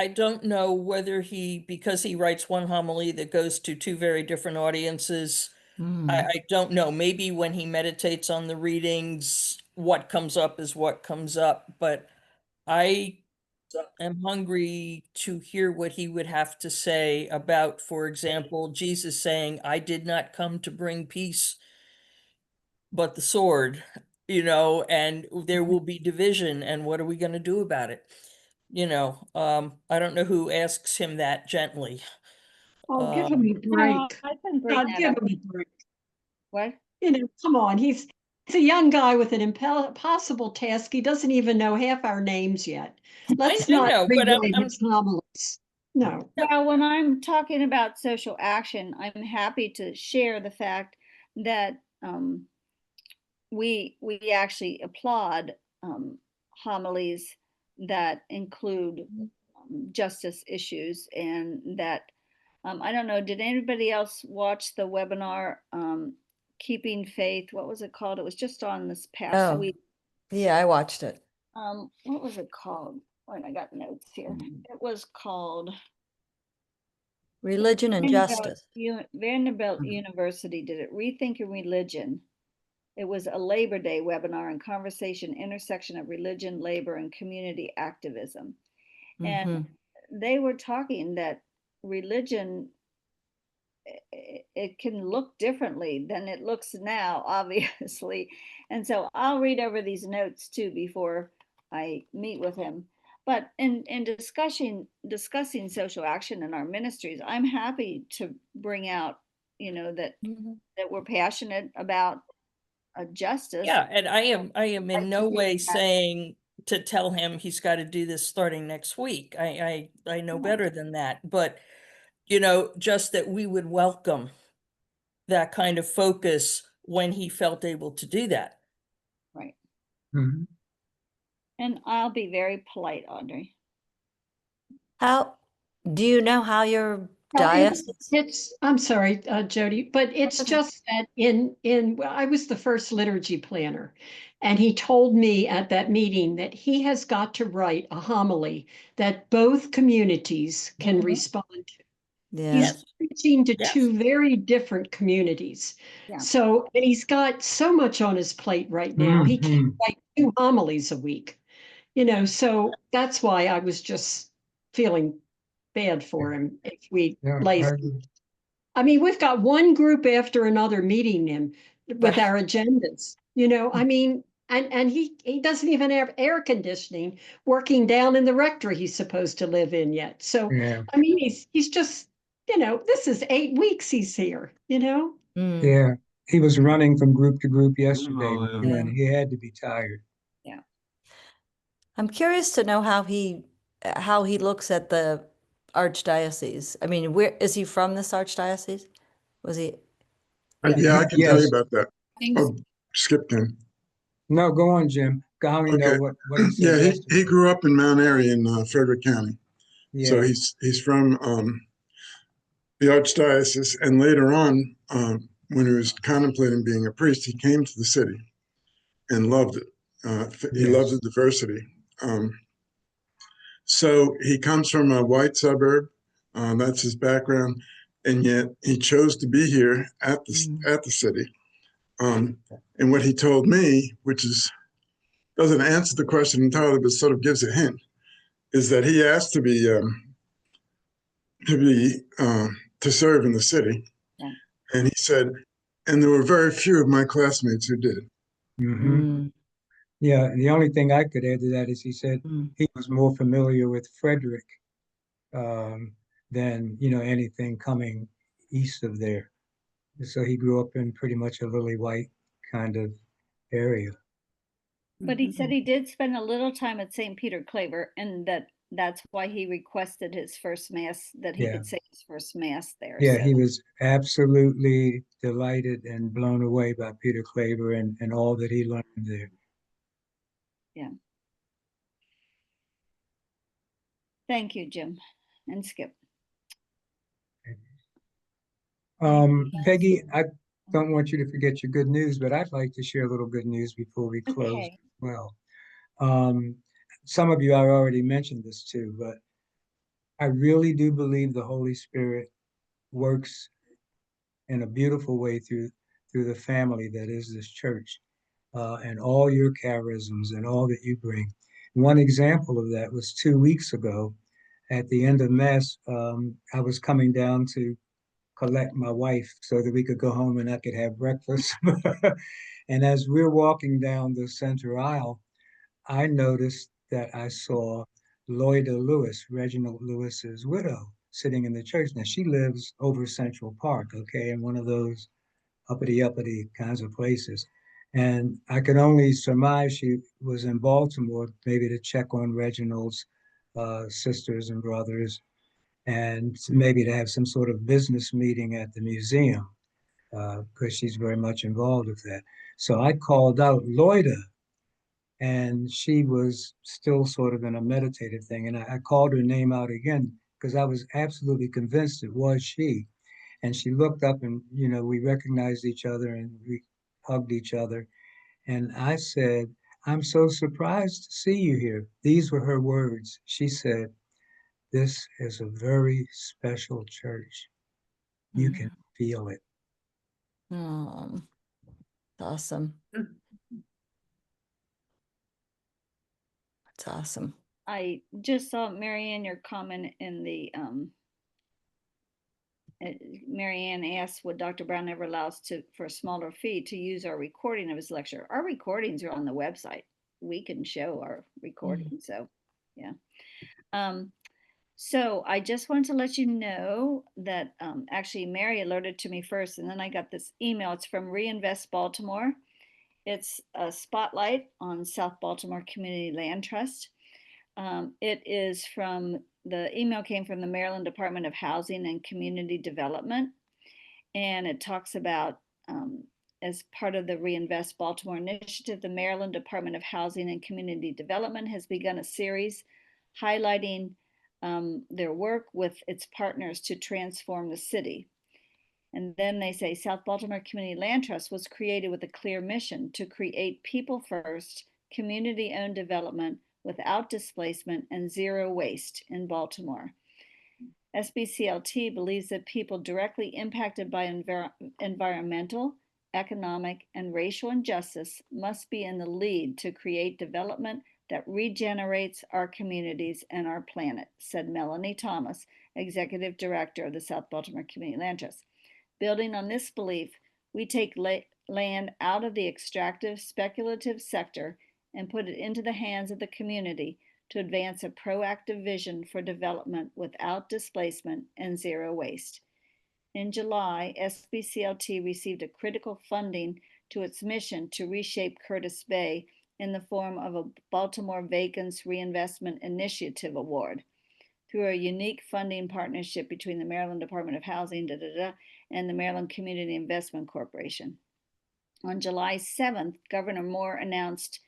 [SPEAKER 5] don't know whether because he writes one homily that goes to two very different audiences. I don't know. Maybe when he meditates on the readings, what comes up is what comes up. But I am hungry to hear what he would have to say about, for example, Jesus saying, "I did not come to bring peace, but the sword," and there will be division, and what are we going to do about it? I don't know who asks him that gently.
[SPEAKER 14] Oh, give him a break.
[SPEAKER 2] I can bring
[SPEAKER 14] God,
[SPEAKER 2] that
[SPEAKER 14] give
[SPEAKER 2] up.
[SPEAKER 14] him a break.
[SPEAKER 2] What?
[SPEAKER 14] Come on, he's He's a young guy with an impossible task. He doesn't even know half our names yet. Let's
[SPEAKER 5] I
[SPEAKER 14] not
[SPEAKER 5] know, but
[SPEAKER 14] rewrite his homilies. No.
[SPEAKER 2] Well, when I'm talking about social action, I'm happy to share the fact that we actually applaud homilies that include justice issues, and that I don't know, did anybody else watch the webinar Keeping Faith? What was it called? It was just on this past
[SPEAKER 4] Oh,
[SPEAKER 2] week.
[SPEAKER 4] yeah, I watched it.
[SPEAKER 2] What was it called? Wait, I got notes here. It was called
[SPEAKER 4] Religion and Justice.
[SPEAKER 2] Vanderbilt
[SPEAKER 4] Mhm.
[SPEAKER 2] University did it. Rethinking Religion. It was a Labor Day webinar and conversation intersection of religion, labor, and community activism. And
[SPEAKER 4] Mhm.
[SPEAKER 2] they were talking that religion, it can look differently than it looks now, obviously. And so I'll read over these notes too before I meet with him. But in discussing social action in our ministries, I'm happy to bring out, that we're passionate about justice.
[SPEAKER 5] Yeah, and I am in no way saying to tell him he's got to do this starting next week. I know better than that. But, just that we would welcome that kind of focus when he felt able to do that.
[SPEAKER 2] Right.
[SPEAKER 1] Mhm.
[SPEAKER 2] And I'll be very polite, Audrey.
[SPEAKER 4] How do you know how your
[SPEAKER 14] Well,
[SPEAKER 4] diocese?
[SPEAKER 14] I'm sorry, Jody, but it's
[SPEAKER 4] That's okay.
[SPEAKER 14] just that well, I was the first liturgy planner, and he told me at that meeting that he has got to write a homily that both communities can respond to.
[SPEAKER 4] Yeah.
[SPEAKER 14] He's preaching to
[SPEAKER 5] Yes.
[SPEAKER 14] two very different communities.
[SPEAKER 2] Yeah.
[SPEAKER 14] So, and he's got so much on his plate right now. He can't write 2 homilies a week, so that's why I was just feeling bad for him if we
[SPEAKER 1] Yeah,
[SPEAKER 14] lazy.
[SPEAKER 1] I agree.
[SPEAKER 14] I mean, we've got one group after another meeting him with
[SPEAKER 5] Right.
[SPEAKER 14] our agendas, I mean, and he doesn't even have air conditioning working down in the rectory he's supposed to live in yet. So,
[SPEAKER 1] Yeah,
[SPEAKER 14] I mean, he's just, this is 8 weeks he's here,
[SPEAKER 4] Mm.
[SPEAKER 1] yeah. He was running from group to group yesterday,
[SPEAKER 6] Oh,
[SPEAKER 1] and he had to be tired.
[SPEAKER 2] Yeah.
[SPEAKER 4] I'm curious to know how he looks at the archdiocese. I mean, where is he from, this archdiocese? Was he?
[SPEAKER 15] Yeah, I can tell you
[SPEAKER 1] Yes.
[SPEAKER 15] about that.
[SPEAKER 12] Thanks.
[SPEAKER 15] Oh, skipped him.
[SPEAKER 1] No, go on, Jim. I only know
[SPEAKER 15] Okay.
[SPEAKER 1] what he said
[SPEAKER 15] Yeah, he
[SPEAKER 1] yesterday.
[SPEAKER 15] grew up in Mount Airy in Frederick County. So
[SPEAKER 1] Yeah.
[SPEAKER 15] he's from the archdiocese, and later on, when he was contemplating being a priest, he came to the city and loved it. He loves the diversity. So he comes from a white suburb. That's his background, and yet he chose to be here at the city. And what he told me, which doesn't answer the question entirely, but sort of gives a hint, is that he asked to serve in the city,
[SPEAKER 2] Yeah.
[SPEAKER 15] and he said, and there were very few of my classmates who did.
[SPEAKER 1] Mm-hmm. Yeah, the only thing I could add to that is he said he was more familiar with Frederick than anything coming east of there. So he grew up in pretty much a lily white kind of area.
[SPEAKER 2] But he said he did spend a little time at St. Peter Claver, and that's why he requested his first mass, that he
[SPEAKER 1] Yeah.
[SPEAKER 2] could say his first mass there.
[SPEAKER 1] Yeah,
[SPEAKER 2] So
[SPEAKER 1] he was absolutely delighted and blown away by Peter Claver and all that he learned there.
[SPEAKER 2] yeah. Thank you, Jim and Skip.
[SPEAKER 1] Peggy, I don't want you to forget your good news, but I'd like to share a little good news before we close.
[SPEAKER 2] Okay.
[SPEAKER 1] Well, some of you, I already mentioned this too, but I really do believe the Holy Spirit works in a beautiful way through the family that is this church, and all your charisms and all that you bring. One example of that was 2 weeks ago at the end of Mass. I was coming down to collect my wife so that we could go home and I could have breakfast. And as we're walking down the center aisle, I noticed that I saw Lloyda Lewis, Reginald Lewis's widow, sitting in the church. Now she lives over Central Park, okay, in one of those uppity kinds of places. And I could only surmise she was in Baltimore, maybe to check on Reginald's sisters and brothers, and maybe to have some sort of business meeting at the museum, because she's very much involved with that. So I called out Loida, and she was still sort of in a meditative thing. And I called her name out again because I was absolutely convinced it was she. And she looked up and, we recognized each other and we hugged each other. And I said, I'm so surprised to see you here. These were her words. She said, this is a very special church. You can feel it.
[SPEAKER 4] Oh, awesome. That's awesome.
[SPEAKER 2] I just saw Marianne, your comment in the Marianne asked, would Dr. Brown ever allow us for a smaller fee to use our recording of his lecture? Our recordings are on the website. We can show our recording. So yeah. So I just wanted to let you know that actually Mary alerted to me first, and then I got this email. It's from Reinvest Baltimore. It's a spotlight on South Baltimore Community Land Trust. It is the email came from the Maryland Department of Housing and Community Development, and it talks about as part of the Reinvest Baltimore initiative, the Maryland Department of Housing and Community Development has begun a series highlighting their work with its partners to transform the city. And then they say South Baltimore Community Land Trust was created with a clear mission to create people first, community owned development without displacement and zero waste in Baltimore. SBCLT believes that people directly impacted by environmental, economic, and racial injustice must be in the lead to create development that regenerates our communities and our planet, said Melanie Thomas, Executive Director of the South Baltimore Community Land Trust. Building on this belief, we take land out of the extractive, speculative sector and put it into the hands of the community to advance a proactive vision for development without displacement and zero waste. In July, SBCLT received a critical funding to its mission to reshape Curtis Bay in the form of a Baltimore Vacants Reinvestment Initiative Award through a unique funding partnership between the Maryland Department of Housing and the Maryland Community Investment Corporation. On July 7th, Governor Moore announced,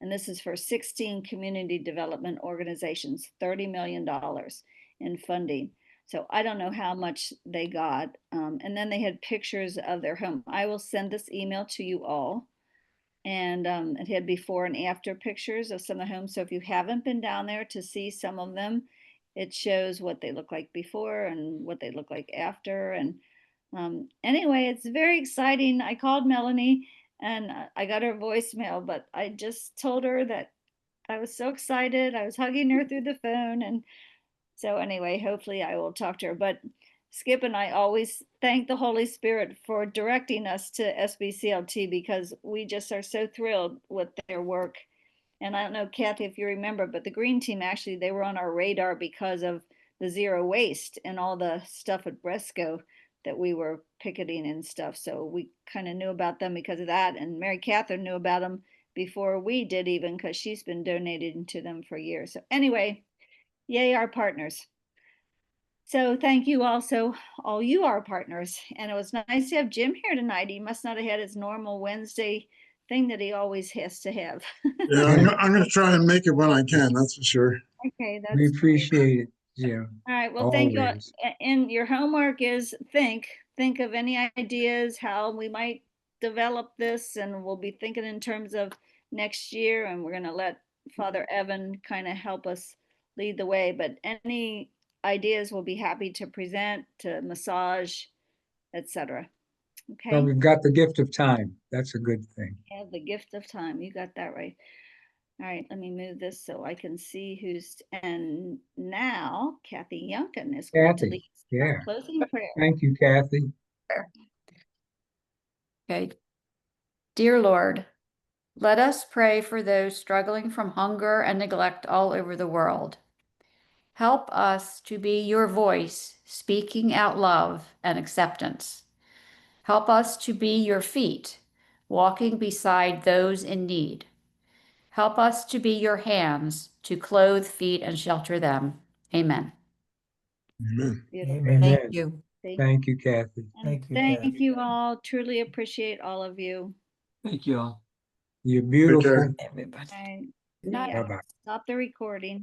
[SPEAKER 2] and this is for 16 community development organizations, $30 million in funding. So I don't know how much they got. And then they had pictures of their home. I will send this email to you all. And it had before and after pictures of some of the homes. So if you haven't been down there to see some of them, it shows what they look like before and what they look like after. And anyway, it's very exciting. I called Melanie and I got her voicemail, but I just told her that I was so excited. I was hugging her through the phone. And so anyway, hopefully I will talk to her. But Skip and I always thank the Holy Spirit for directing us to SBCLT because we just are so thrilled with their work. And I don't know, Kathy, if you remember, but the Green Team, actually, they were on our radar because of the zero waste and all the stuff at Bresco that we were picketing and stuff. So we kind of knew about them because of that. And Mary Catherine knew about them before we did even because she's been donating to them for years. So anyway, yay, our partners. So thank you also, all you are partners. And it was nice to have Jim here tonight. He must not have had his normal Wednesday thing that he always has to have.
[SPEAKER 15] Yeah, I'm going to try and make it when I can. That's for sure.
[SPEAKER 2] Okay, that's
[SPEAKER 1] We
[SPEAKER 2] great.
[SPEAKER 1] appreciate it, Jim.
[SPEAKER 2] All right, well, thank you.
[SPEAKER 1] Always.
[SPEAKER 2] And your homework is think of any ideas how we might develop this, and we'll be thinking in terms of next year, and we're going to let Father Evan kind of help us lead the way. But any ideas we'll be happy to present, to massage, etc.
[SPEAKER 1] Well,
[SPEAKER 2] Okay.
[SPEAKER 1] we've got the gift of time. That's a good thing.
[SPEAKER 2] Yeah, the gift of time. You got that right. All right, let me move this so I can see who's, and now Kathy Yunkin is going to
[SPEAKER 1] Kathy,
[SPEAKER 2] lead
[SPEAKER 1] yeah.
[SPEAKER 2] our closing prayer.
[SPEAKER 1] Thank you, Kathy.
[SPEAKER 12] Okay. Dear Lord, let us pray for those struggling from hunger and neglect all over the world. Help us to be your voice, speaking out love and acceptance. Help us to be your feet, walking beside those in need. Help us to be your hands to clothe, feed, and shelter them. Amen.
[SPEAKER 15] Amen.
[SPEAKER 2] Beautiful.
[SPEAKER 3] Amen.
[SPEAKER 4] Thank
[SPEAKER 1] Amen.
[SPEAKER 4] you.
[SPEAKER 1] Thank you, Kathy.
[SPEAKER 2] And
[SPEAKER 3] Thank you,
[SPEAKER 2] thank
[SPEAKER 3] Kathy.
[SPEAKER 2] you all. Truly appreciate all of you.
[SPEAKER 6] Thank you all.
[SPEAKER 1] You're
[SPEAKER 15] Take
[SPEAKER 1] beautiful.
[SPEAKER 15] care.
[SPEAKER 4] Everybody.
[SPEAKER 2] I
[SPEAKER 13] Not
[SPEAKER 2] may I
[SPEAKER 1] Bye-bye.
[SPEAKER 2] stop the recording.